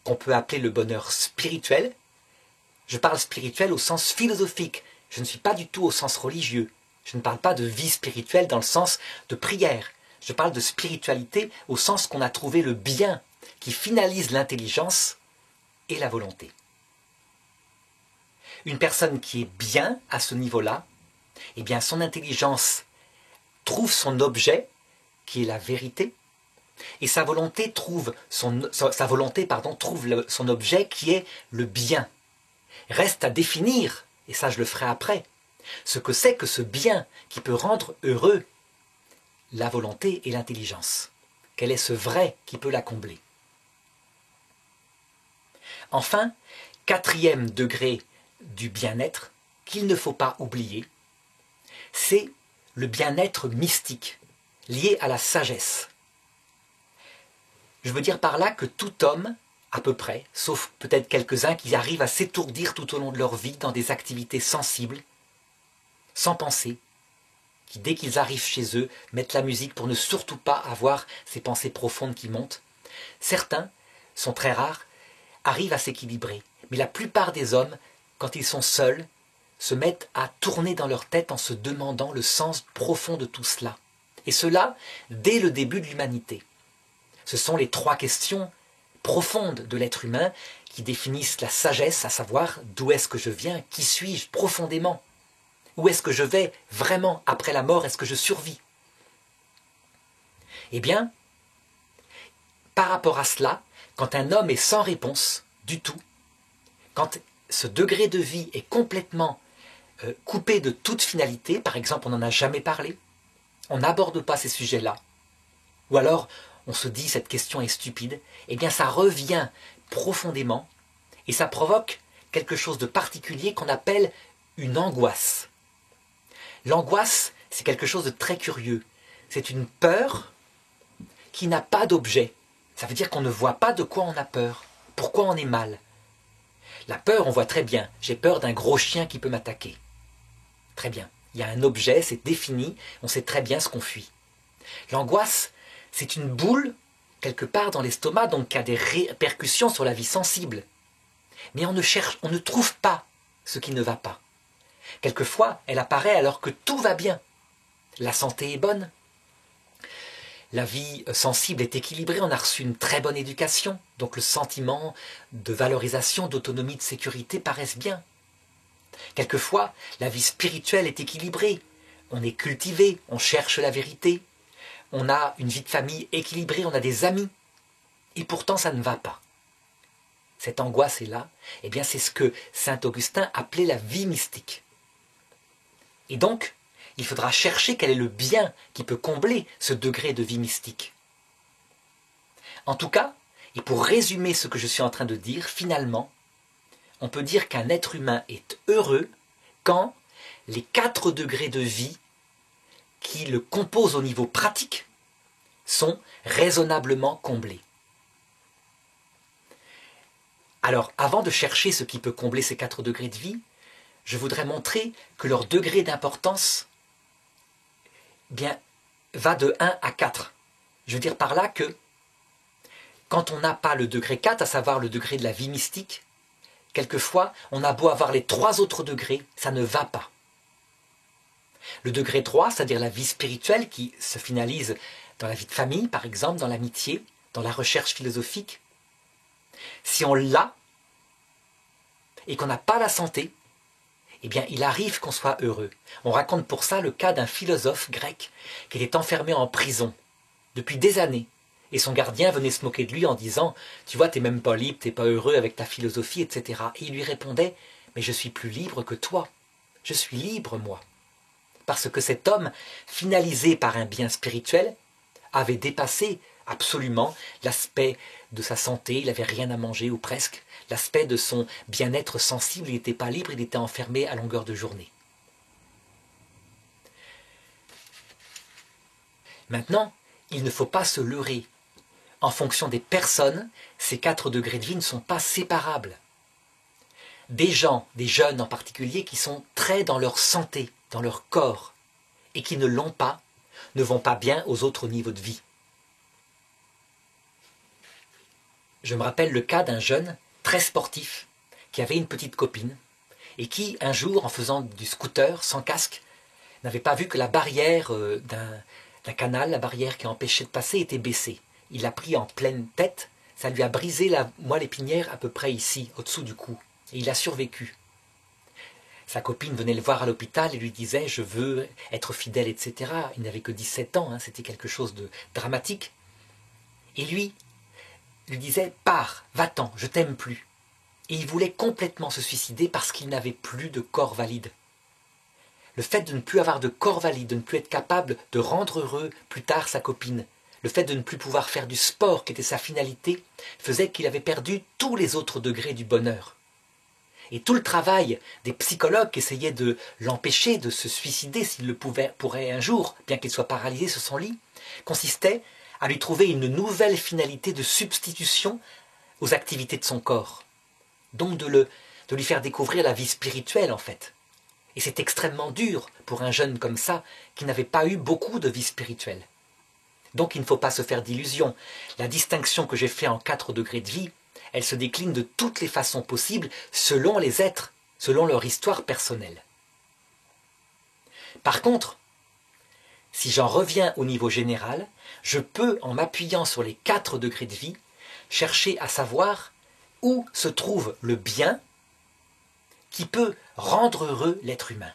qu'on peut appeler le bonheur spirituel. Je parle spirituel au sens philosophique, je ne suis pas du tout au sens religieux. Je ne parle pas de vie spirituelle dans le sens de prière. Je parle de spiritualité au sens qu'on a trouvé le bien qui finalise l'intelligence et la volonté. Une personne qui est bien à ce niveau-là, eh bien son intelligence trouve son objet, qui est la vérité, et sa volonté trouve son objet qui est le bien. Reste à définir, et ça je le ferai après, ce que c'est que ce bien qui peut rendre heureux la volonté et l'intelligence. Quel est ce vrai qui peut la combler? Enfin, 4e degré du bien-être qu'il ne faut pas oublier, c'est le bien-être mystique, lié à la sagesse. Je veux dire par là que tout homme, à peu près, sauf peut-être quelques-uns qui arrivent à s'étourdir tout au long de leur vie dans des activités sensibles, sans penser, qui dès qu'ils arrivent chez eux, mettent la musique pour ne surtout pas avoir ces pensées profondes qui montent. Certains, sont très rares, arrivent à s'équilibrer. Mais la plupart des hommes, quand ils sont seuls, se mettent à tourner dans leur tête en se demandant le sens profond de tout cela. Et cela, dès le début de l'humanité. Ce sont les 3 questions profondes de l'être humain qui définissent la sagesse, à savoir d'où est-ce que je viens, qui suis-je profondément, où est-ce que je vais vraiment après la mort, est-ce que je survis? Eh bien, par rapport à cela, quand un homme est sans réponse du tout, quand ce degré de vie est complètement coupé de toute finalité, par exemple on n'en a jamais parlé, on n'aborde pas ces sujets-là, ou alors on se dit cette question est stupide, eh bien ça revient profondément et ça provoque quelque chose de particulier qu'on appelle une angoisse. L'angoisse, c'est quelque chose de très curieux. C'est une peur qui n'a pas d'objet. Ça veut dire qu'on ne voit pas de quoi on a peur, pourquoi on est mal. La peur, on voit très bien. J'ai peur d'un gros chien qui peut m'attaquer. Très bien. Il y a un objet, c'est défini, on sait très bien ce qu'on fuit. L'angoisse, c'est une boule, quelque part dans l'estomac, donc qui a des répercussions sur la vie sensible. Mais on ne trouve pas ce qui ne va pas. Quelquefois, elle apparaît alors que tout va bien. La santé est bonne. La vie sensible est équilibrée, on a reçu une très bonne éducation, donc le sentiment de valorisation, d'autonomie, de sécurité paraissent bien. Quelquefois, la vie spirituelle est équilibrée, on est cultivé, on cherche la vérité, on a une vie de famille équilibrée, on a des amis, et pourtant ça ne va pas. Cette angoisse est là, eh bien c'est ce que saint Augustin appelait la vie mystique. Et donc, il faudra chercher quel est le bien qui peut combler ce degré de vie mystique. En tout cas, et pour résumer ce que je suis en train de dire, finalement, on peut dire qu'un être humain est heureux quand les 4 degrés de vie qui le composent au niveau pratique sont raisonnablement comblés. Alors, avant de chercher ce qui peut combler ces 4 degrés de vie, je voudrais montrer que leur degré d'importance va de 1 à 4. Je veux dire par là que quand on n'a pas le degré 4, à savoir le degré de la vie mystique, quelquefois, on a beau avoir les 3 autres degrés, ça ne va pas. Le degré 3, c'est-à-dire la vie spirituelle qui se finalise dans la vie de famille, par exemple, dans l'amitié, dans la recherche philosophique, si on l'a et qu'on n'a pas la santé, eh bien, il arrive qu'on soit heureux. On raconte pour ça le cas d'un philosophe grec qui était enfermé en prison depuis des années. Et son gardien venait se moquer de lui en disant « Tu vois, t'es même pas libre, t'es pas heureux avec ta philosophie, etc. » Et il lui répondait « Mais je suis plus libre que toi. Je suis libre, moi. » Parce que cet homme, finalisé par un bien spirituel, avait dépassé absolument l'aspect de sa santé, il n'avait rien à manger ou presque, l'aspect de son bien-être sensible, il n'était pas libre, il était enfermé à longueur de journée. Maintenant, il ne faut pas se leurrer. En fonction des personnes, ces 4 degrés de vie ne sont pas séparables. Des gens, des jeunes en particulier, qui sont très dans leur santé, dans leur corps, et qui ne l'ont pas, ne vont pas bien aux autres niveaux de vie. Je me rappelle le cas d'un jeune très sportif qui avait une petite copine et qui, un jour, en faisant du scooter sans casque, n'avait pas vu que la barrière d'un canal, la barrière qui empêchait de passer, était baissée. Il l'a pris en pleine tête, ça lui a brisé la moelle épinière à peu près ici, au-dessous du cou, et il a survécu. Sa copine venait le voir à l'hôpital et lui disait « Je veux être fidèle, etc. » Il n'avait que 17 ans, c'était quelque chose de dramatique. Et lui disait « Pars, va-t'en, je t'aime plus ». Et il voulait complètement se suicider parce qu'il n'avait plus de corps valide. Le fait de ne plus avoir de corps valide, de ne plus être capable de rendre heureux plus tard sa copine, le fait de ne plus pouvoir faire du sport qui était sa finalité, faisait qu'il avait perdu tous les autres degrés du bonheur. Et tout le travail des psychologues qui essayaient de l'empêcher de se suicider s'il le pourrait un jour, bien qu'il soit paralysé sur son lit, consistait à lui trouver une nouvelle finalité de substitution aux activités de son corps. Donc de lui faire découvrir la vie spirituelle en fait. Et c'est extrêmement dur pour un jeune comme ça qui n'avait pas eu beaucoup de vie spirituelle. Donc il ne faut pas se faire d'illusions. La distinction que j'ai faite en 4 degrés de vie, elle se décline de toutes les façons possibles selon les êtres, selon leur histoire personnelle. Par contre, si j'en reviens au niveau général, je peux, en m'appuyant sur les 4 degrés de vie, chercher à savoir où se trouve le bien qui peut rendre heureux l'être humain.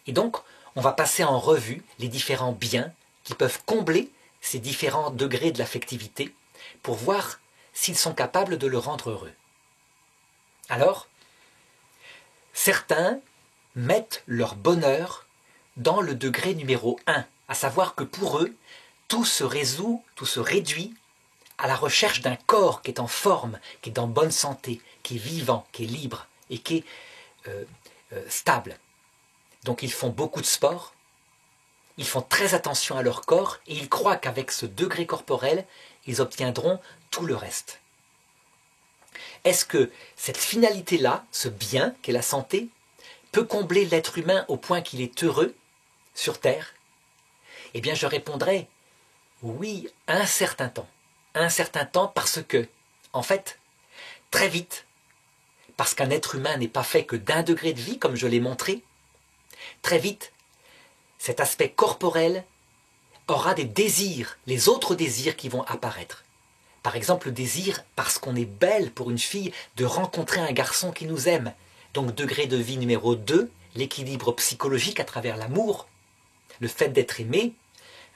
Et donc, on va passer en revue les différents biens qui peuvent combler ces différents degrés de l'affectivité pour voir s'ils sont capables de le rendre heureux. Alors, certains mettent leur bonheur dans le degré numéro 1, à savoir que pour eux, tout se résout, tout se réduit à la recherche d'un corps qui est en forme, qui est en bonne santé, qui est vivant, qui est libre et qui est stable. Donc ils font beaucoup de sport, ils font très attention à leur corps et ils croient qu'avec ce degré corporel, ils obtiendront tout le reste. Est-ce que cette finalité-là, ce bien qu'est la santé, peut combler l'être humain au point qu'il est heureux sur Terre? Eh bien je répondrai oui, un certain temps. Un certain temps parce que, en fait, très vite, parce qu'un être humain n'est pas fait que d'un degré de vie, comme je l'ai montré, très vite, cet aspect corporel aura des désirs, les autres désirs qui vont apparaître. Par exemple, le désir, parce qu'on est belle pour une fille, de rencontrer un garçon qui nous aime. Donc degré de vie numéro 2, l'équilibre psychologique à travers l'amour, le fait d'être aimé,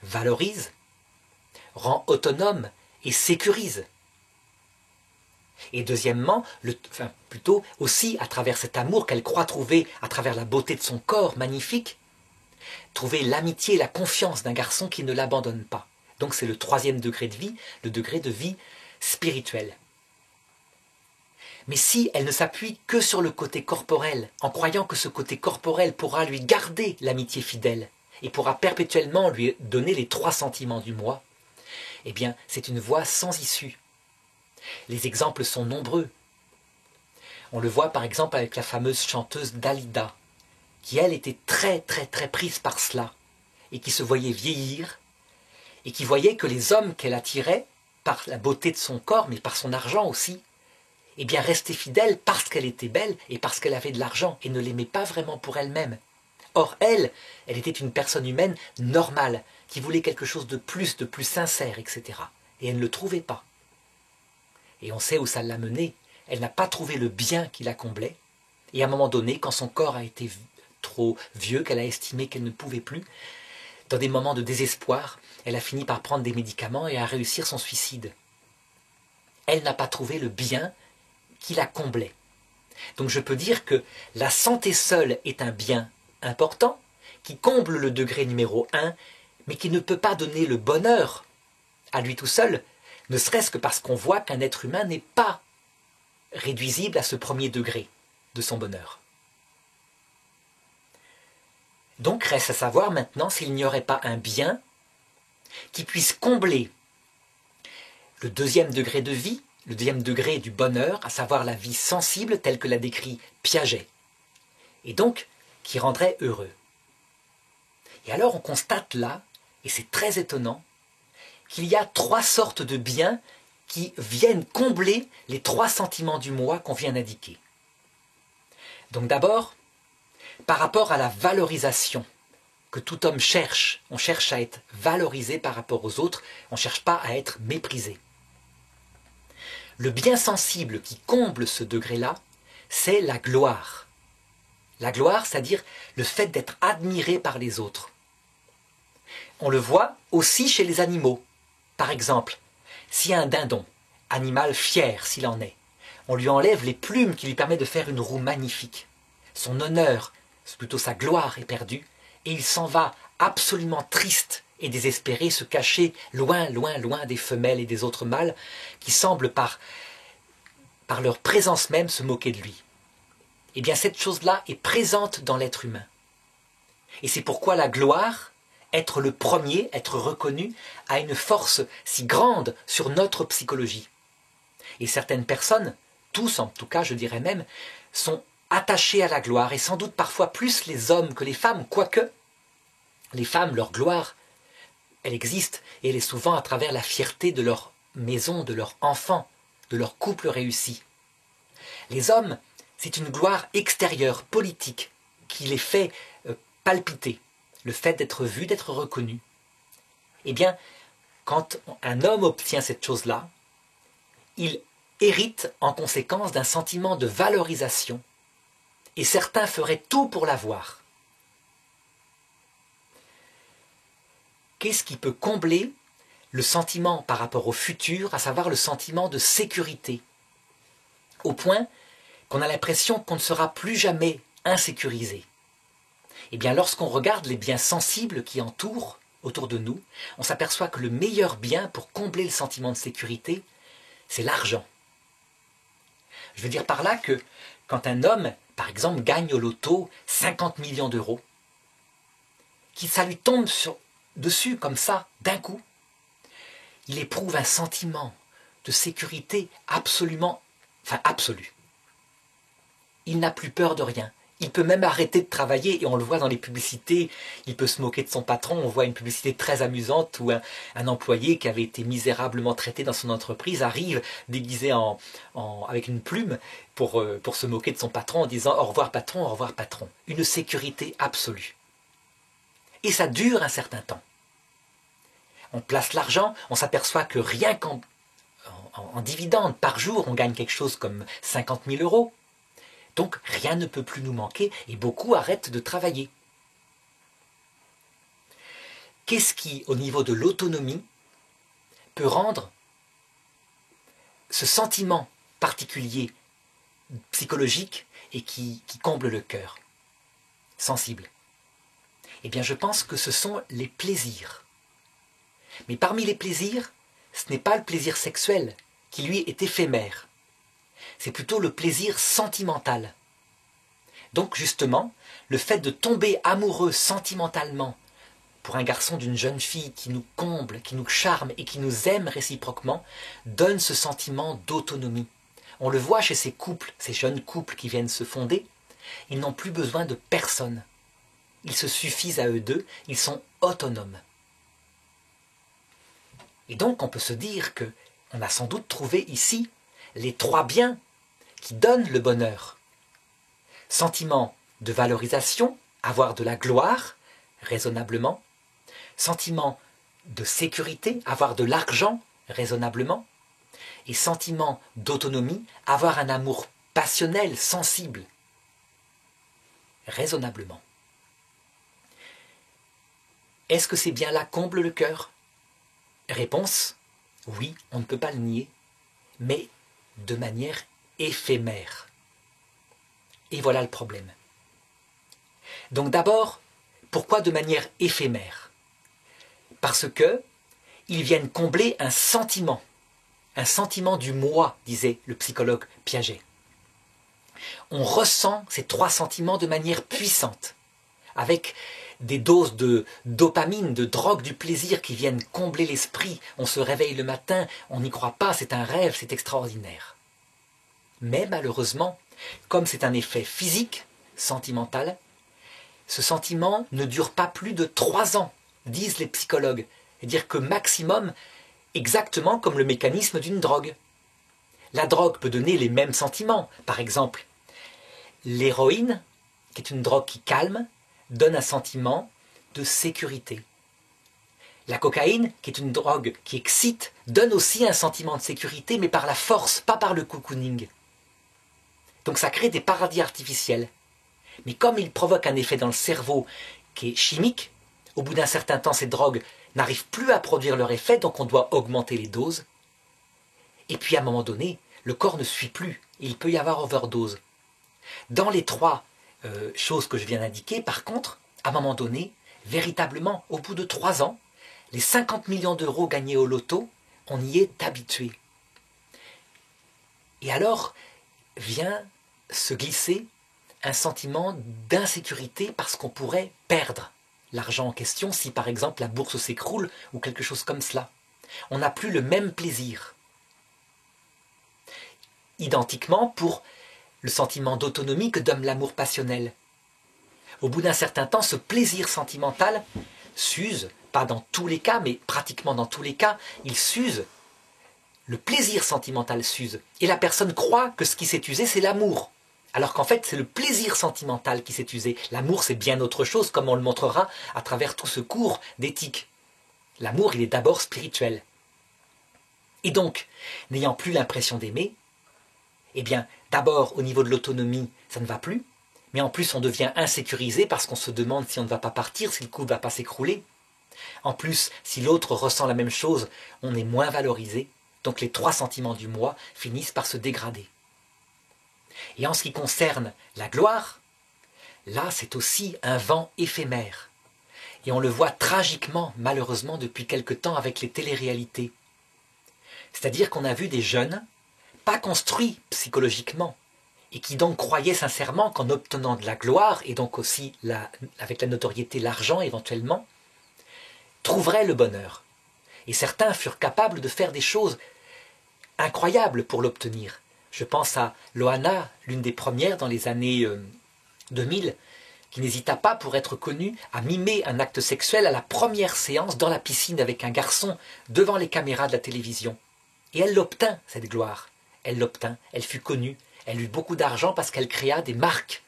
valorise, rend autonome et sécurise. Et deuxièmement, plutôt aussi à travers cet amour qu'elle croit trouver à travers la beauté de son corps magnifique, trouver l'amitié et la confiance d'un garçon qui ne l'abandonne pas. Donc c'est le 3e degré de vie, le degré de vie spirituelle. Mais si elle ne s'appuie que sur le côté corporel, en croyant que ce côté corporel pourra lui garder l'amitié fidèle et pourra perpétuellement lui donner les 3 sentiments du moi, eh bien c'est une voie sans issue. Les exemples sont nombreux. On le voit par exemple avec la fameuse chanteuse Dalida, qui elle était très prise par cela, et qui se voyait vieillir, et qui voyait que les hommes qu'elle attirait, par la beauté de son corps, mais par son argent aussi, eh bien restaient fidèles parce qu'elle était belle et parce qu'elle avait de l'argent, et ne l'aimaient pas vraiment pour elle-même. Or elle était une personne humaine normale, qui voulait quelque chose de plus sincère, etc. Et elle ne le trouvait pas. Et on sait où ça l'a menée. Elle n'a pas trouvé le bien qui la comblait. Et à un moment donné, quand son corps a été trop vieux, qu'elle a estimé qu'elle ne pouvait plus, dans des moments de désespoir, elle a fini par prendre des médicaments et à réussir son suicide. Elle n'a pas trouvé le bien qui la comblait. Donc je peux dire que la santé seule est un bien important, qui comble le degré numéro 1, mais qui ne peut pas donner le bonheur à lui tout seul, ne serait-ce que parce qu'on voit qu'un être humain n'est pas réduisible à ce 1er degré de son bonheur. Donc reste à savoir maintenant s'il n'y aurait pas un bien qui puisse combler le 2e degré de vie, le 2e degré du bonheur, à savoir la vie sensible telle que l'a décrit Piaget, et donc qui rendrait heureux. Et alors on constate là, et c'est très étonnant, qu'il y a 3 sortes de biens qui viennent combler les 3 sentiments du moi qu'on vient d'indiquer. Donc d'abord, par rapport à la valorisation que tout homme cherche, on cherche à être valorisé par rapport aux autres, on ne cherche pas à être méprisé. Le bien sensible qui comble ce degré-là, c'est la gloire. La gloire, c'est-à-dire le fait d'être admiré par les autres. On le voit aussi chez les animaux. Par exemple, si un dindon, animal fier s'il en est, on lui enlève les plumes qui lui permettent de faire une roue magnifique. Son honneur, plutôt sa gloire est perdue, et il s'en va absolument triste et désespéré se cacher loin des femelles et des autres mâles qui semblent par leur présence même se moquer de lui. Eh bien cette chose-là est présente dans l'être humain. Et c'est pourquoi la gloire, être le premier, être reconnu, a une force si grande sur notre psychologie. Et certaines personnes, tous en tout cas je dirais même, sont attachés à la gloire, et sans doute parfois plus les hommes que les femmes, quoique les femmes, leur gloire, elle existe, et elle est souvent à travers la fierté de leur maison, de leur enfant, de leur couple réussi. Les hommes, c'est une gloire extérieure, politique, qui les fait palpiter, le fait d'être vu, d'être reconnu. Eh bien, quand un homme obtient cette chose-là, il hérite en conséquence d'un sentiment de valorisation, et certains feraient tout pour l'avoir. Qu'est-ce qui peut combler le sentiment par rapport au futur, à savoir le sentiment de sécurité, au point qu'on a l'impression qu'on ne sera plus jamais insécurisé. Eh bien, lorsqu'on regarde les biens sensibles qui entourent autour de nous, on s'aperçoit que le meilleur bien pour combler le sentiment de sécurité, c'est l'argent. Je veux dire par là que quand un homme, par exemple, gagne au loto 50 millions d'euros, que ça lui tombe dessus comme ça, d'un coup, il éprouve un sentiment de sécurité absolu. Il n'a plus peur de rien. Il peut même arrêter de travailler, et on le voit dans les publicités, il peut se moquer de son patron. On voit une publicité très amusante où un employé qui avait été misérablement traité dans son entreprise arrive déguisé avec une plume pour se moquer de son patron en disant « Au revoir patron, au revoir patron ». Une sécurité absolue. Et ça dure un certain temps. On place l'argent, on s'aperçoit que rien qu'en dividendes par jour, on gagne quelque chose comme 50 000 euros. Donc rien ne peut plus nous manquer et beaucoup arrêtent de travailler. Qu'est-ce qui, au niveau de l'autonomie, peut rendre ce sentiment particulier, psychologique et qui comble le cœur, sensible? Eh bien, je pense que ce sont les plaisirs. Mais parmi les plaisirs, ce n'est pas le plaisir sexuel, qui lui est éphémère. C'est plutôt le plaisir sentimental. Donc justement, le fait de tomber amoureux sentimentalement pour un garçon d'une jeune fille qui nous comble, qui nous charme et qui nous aime réciproquement, donne ce sentiment d'autonomie. On le voit chez ces couples, ces jeunes couples qui viennent se fonder, ils n'ont plus besoin de personne. Ils se suffisent à eux deux, ils sont autonomes. Et donc on peut se dire que on a sans doute trouvé ici les trois biens qui donnent le bonheur. Sentiment de valorisation, avoir de la gloire, raisonnablement. Sentiment de sécurité, avoir de l'argent, raisonnablement. Et sentiment d'autonomie, avoir un amour passionnel, sensible, raisonnablement. Est-ce que ces biens-là comblent le cœur? Réponse, oui, on ne peut pas le nier, mais de manière éphémère. Et voilà le problème. Donc d'abord, pourquoi de manière éphémère? Parce que ils viennent combler un sentiment du moi, disait le psychologue Piaget. On ressent ces trois sentiments de manière puissante, avec des doses de dopamine, de drogue du plaisir qui viennent combler l'esprit. On se réveille le matin, on n'y croit pas, c'est un rêve, c'est extraordinaire. Mais malheureusement, comme c'est un effet physique, sentimental, ce sentiment ne dure pas plus de 3 ans, disent les psychologues. C'est-à-dire que maximum, exactement comme le mécanisme d'une drogue. La drogue peut donner les mêmes sentiments. Par exemple, l'héroïne, qui est une drogue qui calme, donne un sentiment de sécurité. La cocaïne, qui est une drogue qui excite, donne aussi un sentiment de sécurité, mais par la force, pas par le cocooning. Donc ça crée des paradis artificiels. Mais comme il provoque un effet dans le cerveau qui est chimique, au bout d'un certain temps, ces drogues n'arrivent plus à produire leur effet, donc on doit augmenter les doses. Et puis à un moment donné, le corps ne suit plus, et il peut y avoir overdose. Dans les trois choses que je viens d'indiquer, par contre, à un moment donné, véritablement, au bout de 3 ans, les 50 millions d'euros gagnés au loto, on y est habitué. Et alors vient se glisser un sentiment d'insécurité parce qu'on pourrait perdre l'argent en question si par exemple la bourse s'écroule ou quelque chose comme cela. On n'a plus le même plaisir. Identiquement pour le sentiment d'autonomie que donne l'amour passionnel. Au bout d'un certain temps, ce plaisir sentimental s'use, pas dans tous les cas, mais pratiquement dans tous les cas, il s'use. Le plaisir sentimental s'use. Et la personne croit que ce qui s'est usé, c'est l'amour. Alors qu'en fait, c'est le plaisir sentimental qui s'est usé. L'amour, c'est bien autre chose, comme on le montrera à travers tout ce cours d'éthique. L'amour, il est d'abord spirituel. Et donc, n'ayant plus l'impression d'aimer, eh bien, d'abord, au niveau de l'autonomie, ça ne va plus, mais en plus, on devient insécurisé parce qu'on se demande si on ne va pas partir, si le couple ne va pas s'écrouler. En plus, si l'autre ressent la même chose, on est moins valorisé, donc les 3 sentiments du moi finissent par se dégrader. Et en ce qui concerne la gloire, là c'est aussi un vent éphémère. Et on le voit tragiquement, malheureusement, depuis quelque temps avec les téléréalités. C'est-à-dire qu'on a vu des jeunes, pas construits psychologiquement, et qui donc croyaient sincèrement qu'en obtenant de la gloire, et donc aussi avec la notoriété l'argent éventuellement, trouveraient le bonheur. Et certains furent capables de faire des choses incroyables pour l'obtenir. Je pense à Loana, l'une des premières dans les années 2000, qui n'hésita pas, pour être connue, à mimer un acte sexuel à la première séance dans la piscine avec un garçon devant les caméras de la télévision. Et elle l'obtint, cette gloire. Elle l'obtint, elle fut connue, elle eut beaucoup d'argent parce qu'elle créa des marques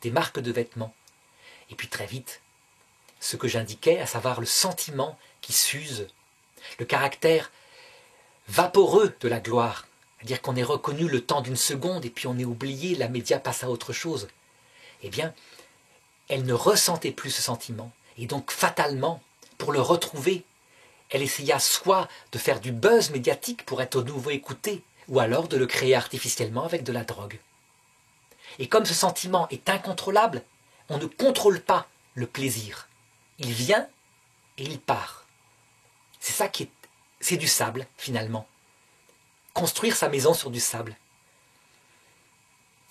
de vêtements. Et puis très vite, ce que j'indiquais, à savoir le sentiment qui s'use, le caractère vaporeux de la gloire, c'est-à-dire qu'on est reconnu le temps d'une seconde et puis on est oublié, la média passe à autre chose. Eh bien, elle ne ressentait plus ce sentiment. Et donc, fatalement, pour le retrouver, elle essaya soit de faire du buzz médiatique pour être de nouveau écoutée, ou alors de le créer artificiellement avec de la drogue. Et comme ce sentiment est incontrôlable, on ne contrôle pas le plaisir. Il vient et il part. C'est ça qui est... C'est du sable, finalement. Construire sa maison sur du sable.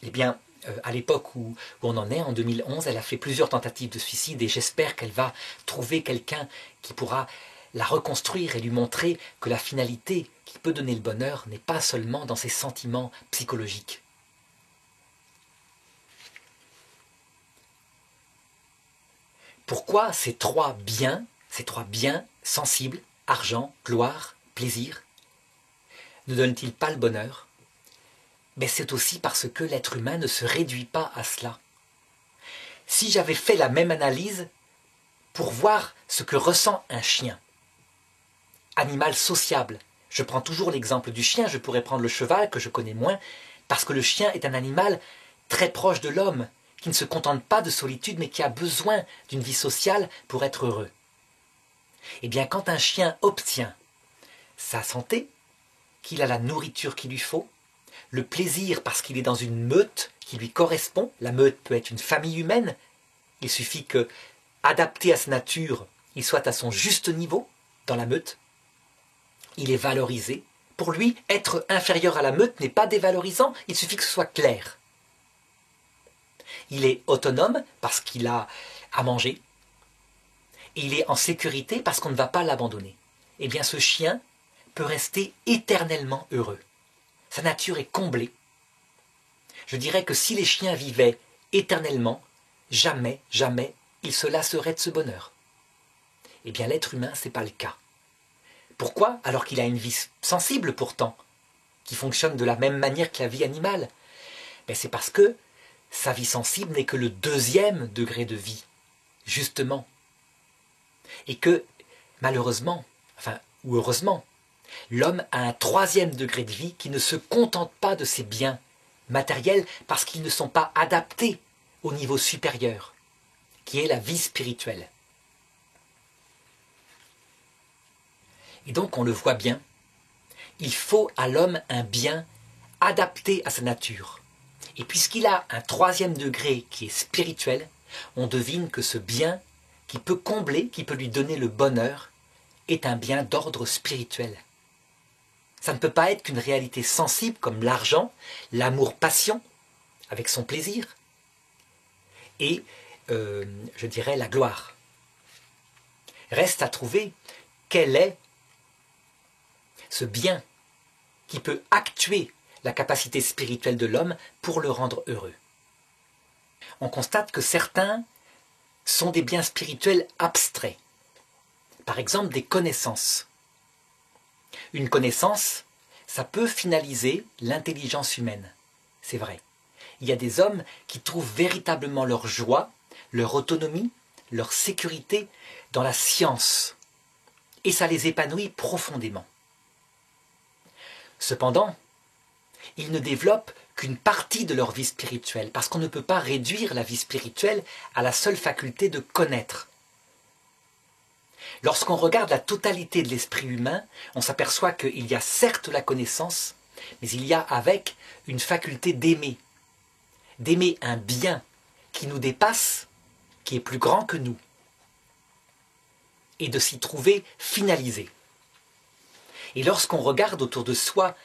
Eh bien, à l'époque où on en est, en 2011, elle a fait plusieurs tentatives de suicide et j'espère qu'elle va trouver quelqu'un qui pourra la reconstruire et lui montrer que la finalité qui peut donner le bonheur n'est pas seulement dans ses sentiments psychologiques. Pourquoi ces trois biens sensibles, argent, gloire, plaisir, ne donnent-ils pas le bonheur? Mais c'est aussi parce que l'être humain ne se réduit pas à cela. Si j'avais fait la même analyse pour voir ce que ressent un chien, animal sociable, je prends toujours l'exemple du chien, je pourrais prendre le cheval que je connais moins, parce que le chien est un animal très proche de l'homme, qui ne se contente pas de solitude, mais qui a besoin d'une vie sociale pour être heureux. Eh bien, quand un chien obtient sa santé, qu'il a la nourriture qu'il lui faut, le plaisir parce qu'il est dans une meute qui lui correspond, la meute peut être une famille humaine, il suffit que, adapté à sa nature, il soit à son juste niveau dans la meute, il est valorisé. Pour lui, être inférieur à la meute n'est pas dévalorisant, il suffit que ce soit clair. Il est autonome parce qu'il a à manger, et il est en sécurité parce qu'on ne va pas l'abandonner. Eh bien, ce chien peut rester éternellement heureux. Sa nature est comblée. Je dirais que si les chiens vivaient éternellement, jamais, jamais, ils se lasseraient de ce bonheur. Eh bien, l'être humain, ce n'est pas le cas. Pourquoi? Alors qu'il a une vie sensible pourtant, qui fonctionne de la même manière que la vie animale. Ben, c'est parce que sa vie sensible n'est que le deuxième degré de vie, justement. Et que, malheureusement, ou heureusement, l'homme a un troisième degré de vie qui ne se contente pas de ses biens matériels parce qu'ils ne sont pas adaptés au niveau supérieur, qui est la vie spirituelle. Et donc on le voit bien, il faut à l'homme un bien adapté à sa nature. Et puisqu'il a un troisième degré qui est spirituel, on devine que ce bien qui peut combler, qui peut lui donner le bonheur, est un bien d'ordre spirituel. Ça ne peut pas être qu'une réalité sensible comme l'argent, l'amour-passion, avec son plaisir, et, je dirais, la gloire. Reste à trouver quel est ce bien qui peut actuer la capacité spirituelle de l'homme pour le rendre heureux. On constate que certains sont des biens spirituels abstraits. Par exemple, des connaissances. Une connaissance, ça peut finaliser l'intelligence humaine. C'est vrai. Il y a des hommes qui trouvent véritablement leur joie, leur autonomie, leur sécurité dans la science. Et ça les épanouit profondément. Cependant, ils ne développent qu'une partie de leur vie spirituelle, parce qu'on ne peut pas réduire la vie spirituelle à la seule faculté de connaître. Lorsqu'on regarde la totalité de l'esprit humain, on s'aperçoit qu'il y a certes la connaissance, mais il y a avec une faculté d'aimer, d'aimer un bien qui nous dépasse, qui est plus grand que nous, et de s'y trouver finalisé. Et lorsqu'on regarde autour de soi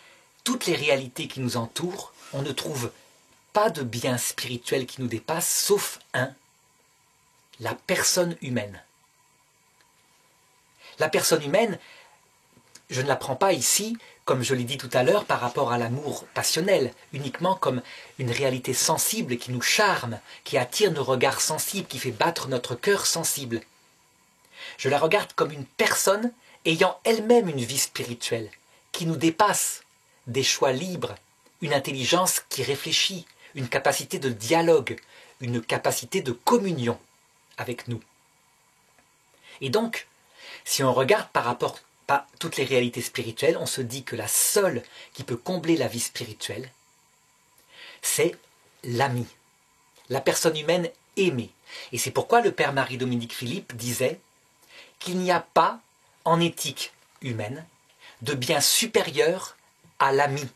toutes les réalités qui nous entourent, on ne trouve pas de bien spirituel qui nous dépasse, sauf un, la personne humaine. La personne humaine, je ne la prends pas ici, comme je l'ai dit tout à l'heure, par rapport à l'amour passionnel, uniquement comme une réalité sensible qui nous charme, qui attire nos regards sensibles, qui fait battre notre cœur sensible. Je la regarde comme une personne ayant elle-même une vie spirituelle, qui nous dépasse, des choix libres, une intelligence qui réfléchit, une capacité de dialogue, une capacité de communion avec nous. Et donc, si on regarde par rapport à toutes les réalités spirituelles, on se dit que la seule qui peut combler la vie spirituelle, c'est l'ami, la personne humaine aimée. Et c'est pourquoi le père Marie-Dominique Philippe disait qu'il n'y a pas, en éthique humaine, de bien supérieur à l'ami,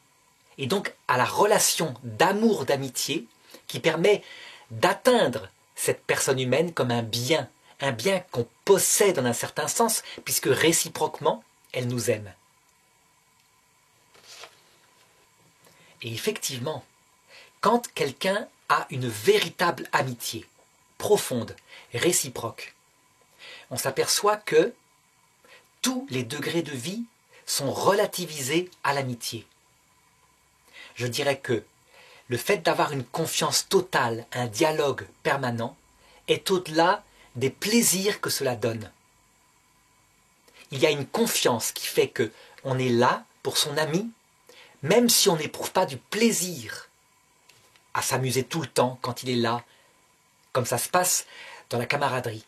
et donc à la relation d'amour, d'amitié, qui permet d'atteindre cette personne humaine comme un bien qu'on possède en un certain sens, puisque réciproquement, elle nous aime. Et effectivement, quand quelqu'un a une véritable amitié, profonde, réciproque, on s'aperçoit que tous les degrés de vie sont relativisés à l'amitié. Je dirais que le fait d'avoir une confiance totale, un dialogue permanent, est au-delà des plaisirs que cela donne. Il y a une confiance qui fait qu'on est là pour son ami, même si on n'éprouve pas du plaisir à s'amuser tout le temps quand il est là, comme ça se passe dans la camaraderie.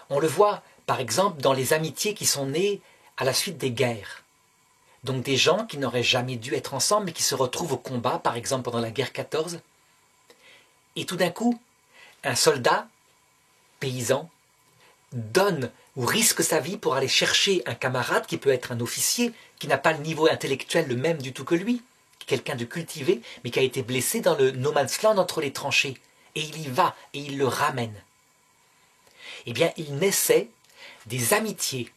On le voit, par exemple, dans les amitiés qui sont nées à la suite des guerres. Donc des gens qui n'auraient jamais dû être ensemble, mais qui se retrouvent au combat, par exemple pendant la guerre 14. Et tout d'un coup, un soldat, paysan, donne ou risque sa vie pour aller chercher un camarade qui peut être un officier, qui n'a pas le niveau intellectuel le même du tout que lui, quelqu'un de cultivé, mais qui a été blessé dans le no man's land entre les tranchées. Et il y va, et il le ramène. Eh bien, il naissait des amitiés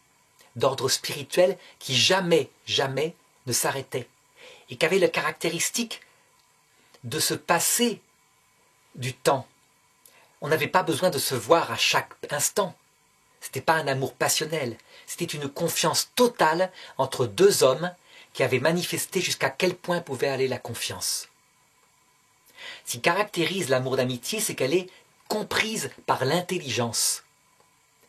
d'ordre spirituel qui jamais, jamais ne s'arrêtaient, et qui avaient la caractéristique de se passer du temps. On n'avait pas besoin de se voir à chaque instant. Ce n'était pas un amour passionnel, c'était une confiance totale entre deux hommes qui avaient manifesté jusqu'à quel point pouvait aller la confiance. Ce qui caractérise l'amour d'amitié, c'est qu'elle est comprise par l'intelligence.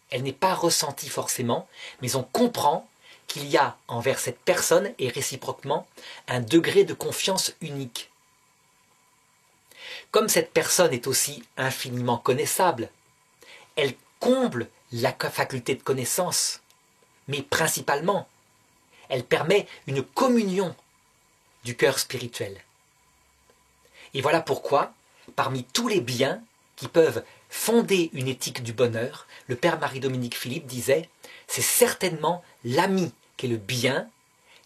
Elle n'est pas ressentie forcément, mais on comprend qu'il y a envers cette personne, et réciproquement, un degré de confiance unique. Comme cette personne est aussi infiniment connaissable, elle comble la faculté de connaissance, mais principalement, elle permet une communion du cœur spirituel. Et voilà pourquoi, parmi tous les biens qui peuvent fonder une éthique du bonheur, le père Marie-Dominique Philippe disait « c'est certainement l'ami qui est le bien,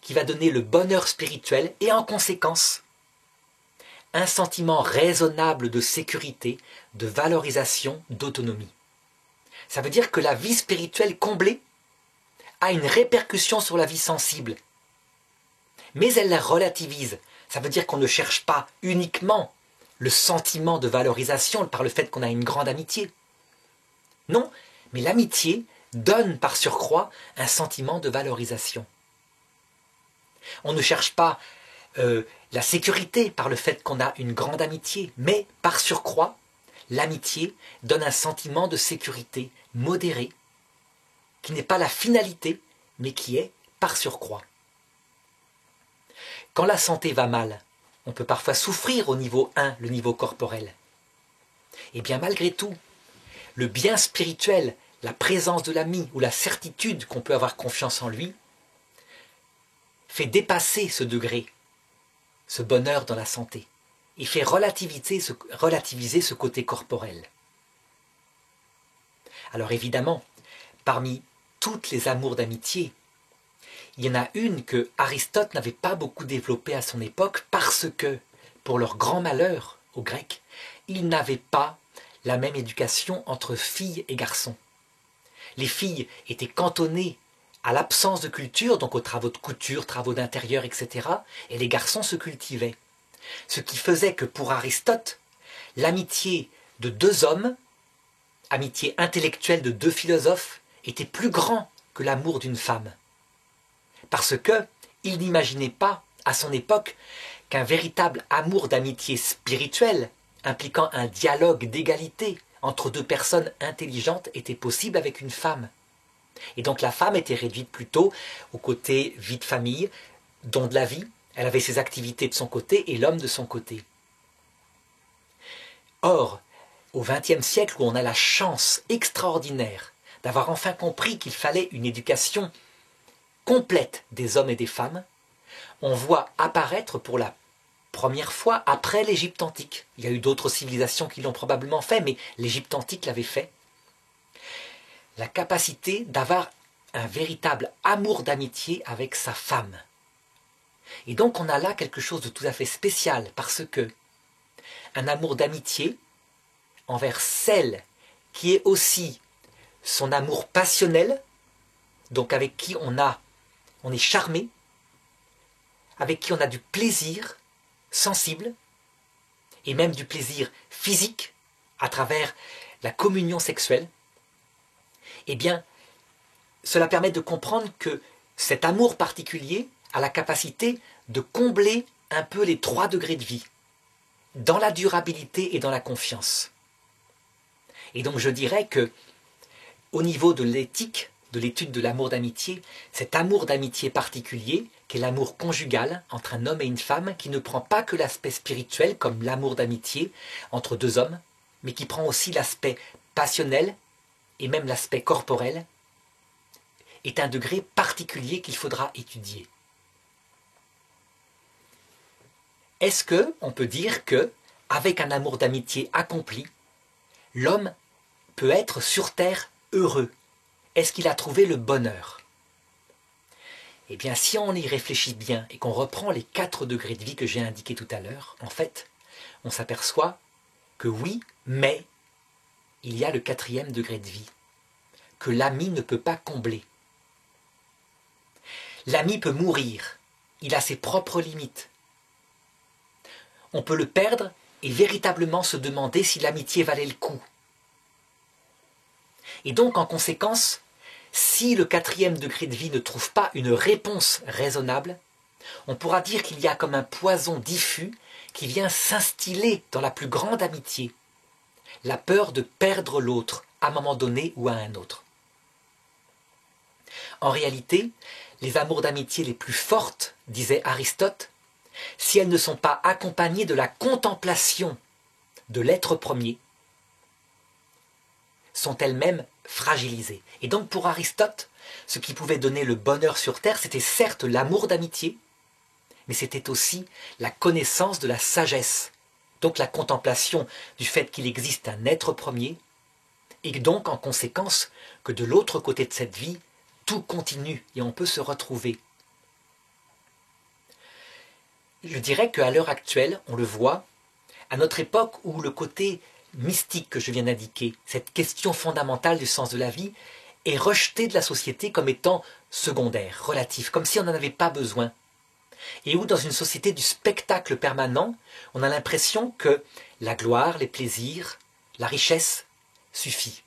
qui va donner le bonheur spirituel et en conséquence, un sentiment raisonnable de sécurité, de valorisation, d'autonomie. » Ça veut dire que la vie spirituelle comblée a une répercussion sur la vie sensible. Mais elle la relativise. Ça veut dire qu'on ne cherche pas uniquement le sentiment de valorisation par le fait qu'on a une grande amitié. Non, mais l'amitié donne par surcroît un sentiment de valorisation. On ne cherche pas la sécurité par le fait qu'on a une grande amitié, mais par surcroît, l'amitié donne un sentiment de sécurité modéré, qui n'est pas la finalité, mais qui est par surcroît. Quand la santé va mal, on peut parfois souffrir au niveau 1, le niveau corporel. Et bien malgré tout, le bien spirituel, la présence de l'ami ou la certitude qu'on peut avoir confiance en lui, fait dépasser ce degré, ce bonheur dans la santé, et fait relativiser ce côté corporel. Alors évidemment, parmi toutes les amours d'amitié, il y en a une que Aristote n'avait pas beaucoup développée à son époque parce que, pour leur grand malheur, aux Grecs, ils n'avaient pas la même éducation entre filles et garçons. Les filles étaient cantonnées à l'absence de culture, donc aux travaux de couture, travaux d'intérieur, etc. Et les garçons se cultivaient. Ce qui faisait que pour Aristote, l'amitié de deux hommes, amitié intellectuelle de deux philosophes, était plus grand que l'amour d'une femme. Parce que il n'imaginait pas, à son époque, qu'un véritable amour d'amitié spirituelle, impliquant un dialogue d'égalité entre deux personnes intelligentes, était possible avec une femme. Et donc la femme était réduite plutôt au côté vie de famille, don de la vie. Elle avait ses activités de son côté et l'homme de son côté. Or, au XXe siècle, où on a la chance extraordinaire d'avoir enfin compris qu'il fallait une éducation complète des hommes et des femmes, on voit apparaître pour la première fois après l'Égypte antique. Il y a eu d'autres civilisations qui l'ont probablement fait, mais l'Égypte antique l'avait fait. La capacité d'avoir un véritable amour d'amitié avec sa femme. Et donc on a là quelque chose de tout à fait spécial, parce que un amour d'amitié envers celle qui est aussi son amour passionnel, donc avec qui on est charmé, avec qui on a du plaisir sensible, et même du plaisir physique, à travers la communion sexuelle, eh bien, cela permet de comprendre que cet amour particulier a la capacité de combler un peu les 3 degrés de vie, dans la durabilité et dans la confiance. Et donc je dirais que, au niveau de l'éthique, de l'étude de l'amour d'amitié, cet amour d'amitié particulier, qui est l'amour conjugal entre un homme et une femme, qui ne prend pas que l'aspect spirituel, comme l'amour d'amitié entre deux hommes, mais qui prend aussi l'aspect passionnel, et même l'aspect corporel, est un degré particulier qu'il faudra étudier. Est-ce qu'on peut dire que, avec un amour d'amitié accompli, l'homme peut être sur terre heureux? Est-ce qu'il a trouvé le bonheur? Eh bien, si on y réfléchit bien et qu'on reprend les 4 degrés de vie que j'ai indiqués tout à l'heure, en fait, on s'aperçoit que oui, mais il y a le 4e degré de vie, que l'ami ne peut pas combler. L'ami peut mourir, il a ses propres limites. On peut le perdre et véritablement se demander si l'amitié valait le coup. Et donc, en conséquence, si le 4e degré de vie ne trouve pas une réponse raisonnable, on pourra dire qu'il y a comme un poison diffus qui vient s'instiller dans la plus grande amitié, la peur de perdre l'autre à un moment donné ou à un autre. En réalité, les amours d'amitié les plus fortes, disait Aristote, si elles ne sont pas accompagnées de la contemplation de l'être premier, sont elles-mêmes fragilisées. Et donc pour Aristote, ce qui pouvait donner le bonheur sur terre, c'était certes l'amour d'amitié, mais c'était aussi la connaissance de la sagesse, donc la contemplation du fait qu'il existe un être premier, et donc en conséquence que de l'autre côté de cette vie, tout continue et on peut se retrouver. Je dirais qu'à l'heure actuelle, on le voit, à notre époque où le côté mystique que je viens d'indiquer, cette question fondamentale du sens de la vie, est rejeté de la société comme étant secondaire, relatif, comme si on n'en avait pas besoin. Et où dans une société du spectacle permanent, on a l'impression que la gloire, les plaisirs, la richesse suffit.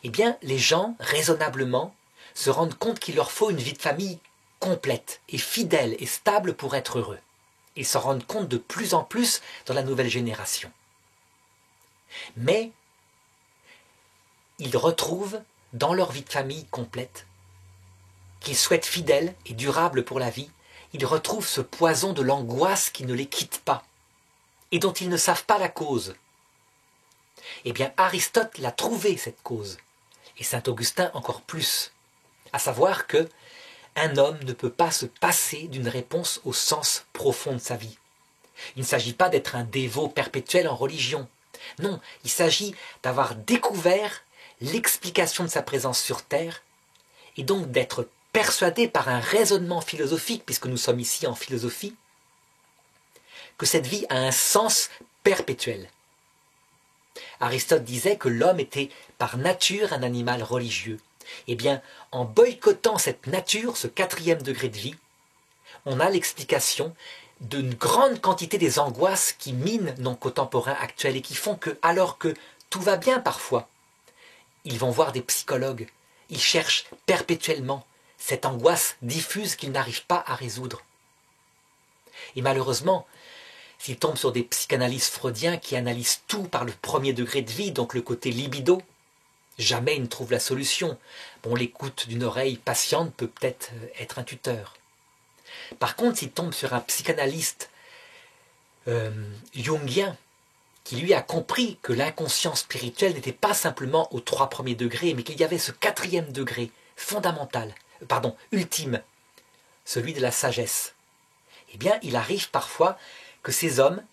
Eh bien, les gens, raisonnablement, se rendent compte qu'il leur faut une vie de famille complète et fidèle et stable pour être heureux. Ils s'en rendent compte de plus en plus dans la nouvelle génération. Mais ils retrouvent dans leur vie de famille complète, qu'ils souhaitent fidèle et durable pour la vie, ils retrouvent ce poison de l'angoisse qui ne les quitte pas et dont ils ne savent pas la cause. Eh bien, Aristote l'a trouvé, cette cause, et saint Augustin encore plus, à savoir que un homme ne peut pas se passer d'une réponse au sens profond de sa vie. Il ne s'agit pas d'être un dévot perpétuel en religion. Non, il s'agit d'avoir découvert l'explication de sa présence sur Terre et donc d'être persuadé par un raisonnement philosophique, puisque nous sommes ici en philosophie, que cette vie a un sens perpétuel. Aristote disait que l'homme était par nature un animal religieux. Eh bien, en boycottant cette nature, ce 4e degré de vie, on a l'explication d'une grande quantité des angoisses qui minent nos contemporains actuels et qui font que, alors que tout va bien parfois, ils vont voir des psychologues, ils cherchent perpétuellement cette angoisse diffuse qu'ils n'arrivent pas à résoudre. Et malheureusement, s'ils tombent sur des psychanalystes freudiens qui analysent tout par le 1er degré de vie, donc le côté libido, jamais ils ne trouvent la solution. Bon, l'écoute d'une oreille patiente peut peut-être être un tuteur. Par contre, s'ils tombent sur un psychanalyste jungien, qui lui a compris que l'inconscient spirituel n'était pas simplement aux 3 premiers degrés, mais qu'il y avait ce 4e degré fondamental, ultime, celui de la sagesse, eh bien, il arrive parfois que ces hommes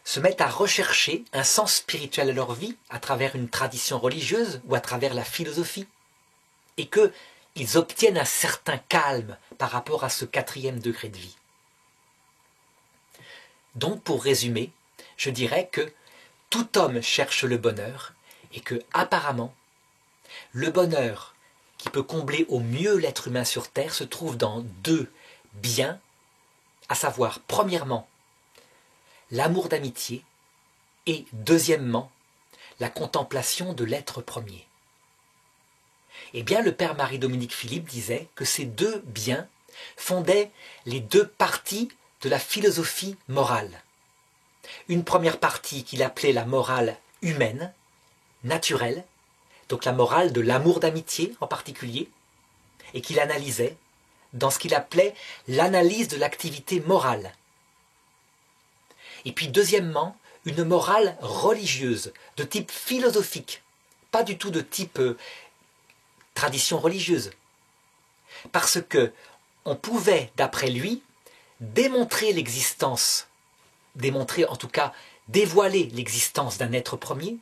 se mettent à rechercher un sens spirituel à leur vie à travers une tradition religieuse ou à travers la philosophie, et qu'ils obtiennent un certain calme par rapport à ce 4e degré de vie. Donc, pour résumer, je dirais que tout homme cherche le bonheur et que, apparemment, le bonheur qui peut combler au mieux l'être humain sur Terre se trouve dans 2 biens, à savoir, premièrement, l'amour d'amitié et, deuxièmement, la contemplation de l'être premier. Eh bien, le père Marie-Dominique Philippe disait que ces 2 biens fondaient les 2 parties de la philosophie morale. Une première partie qu'il appelait la morale humaine, naturelle, donc la morale de l'amour d'amitié en particulier, et qu'il analysait dans ce qu'il appelait l'analyse de l'activité morale. Et puis deuxièmement, une morale religieuse, de type philosophique, pas du tout de type tradition religieuse. Parce que on pouvait, d'après lui, démontrer en tout cas dévoiler l'existence d'un être premier,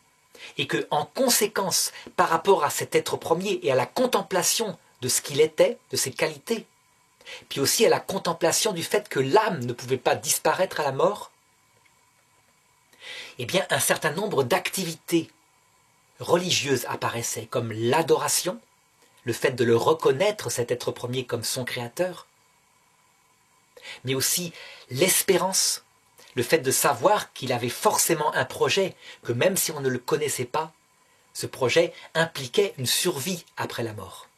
et que, en conséquence, par rapport à cet être premier et à la contemplation de ce qu'il était, de ses qualités, puis aussi à la contemplation du fait que l'âme ne pouvait pas disparaître à la mort, eh bien, un certain nombre d'activités religieuses apparaissaient, comme l'adoration, le fait de le reconnaître, cet être premier, comme son créateur, mais aussi l'espérance, le fait de savoir qu'il avait forcément un projet, que même si on ne le connaissait pas, ce projet impliquait une survie après la mort.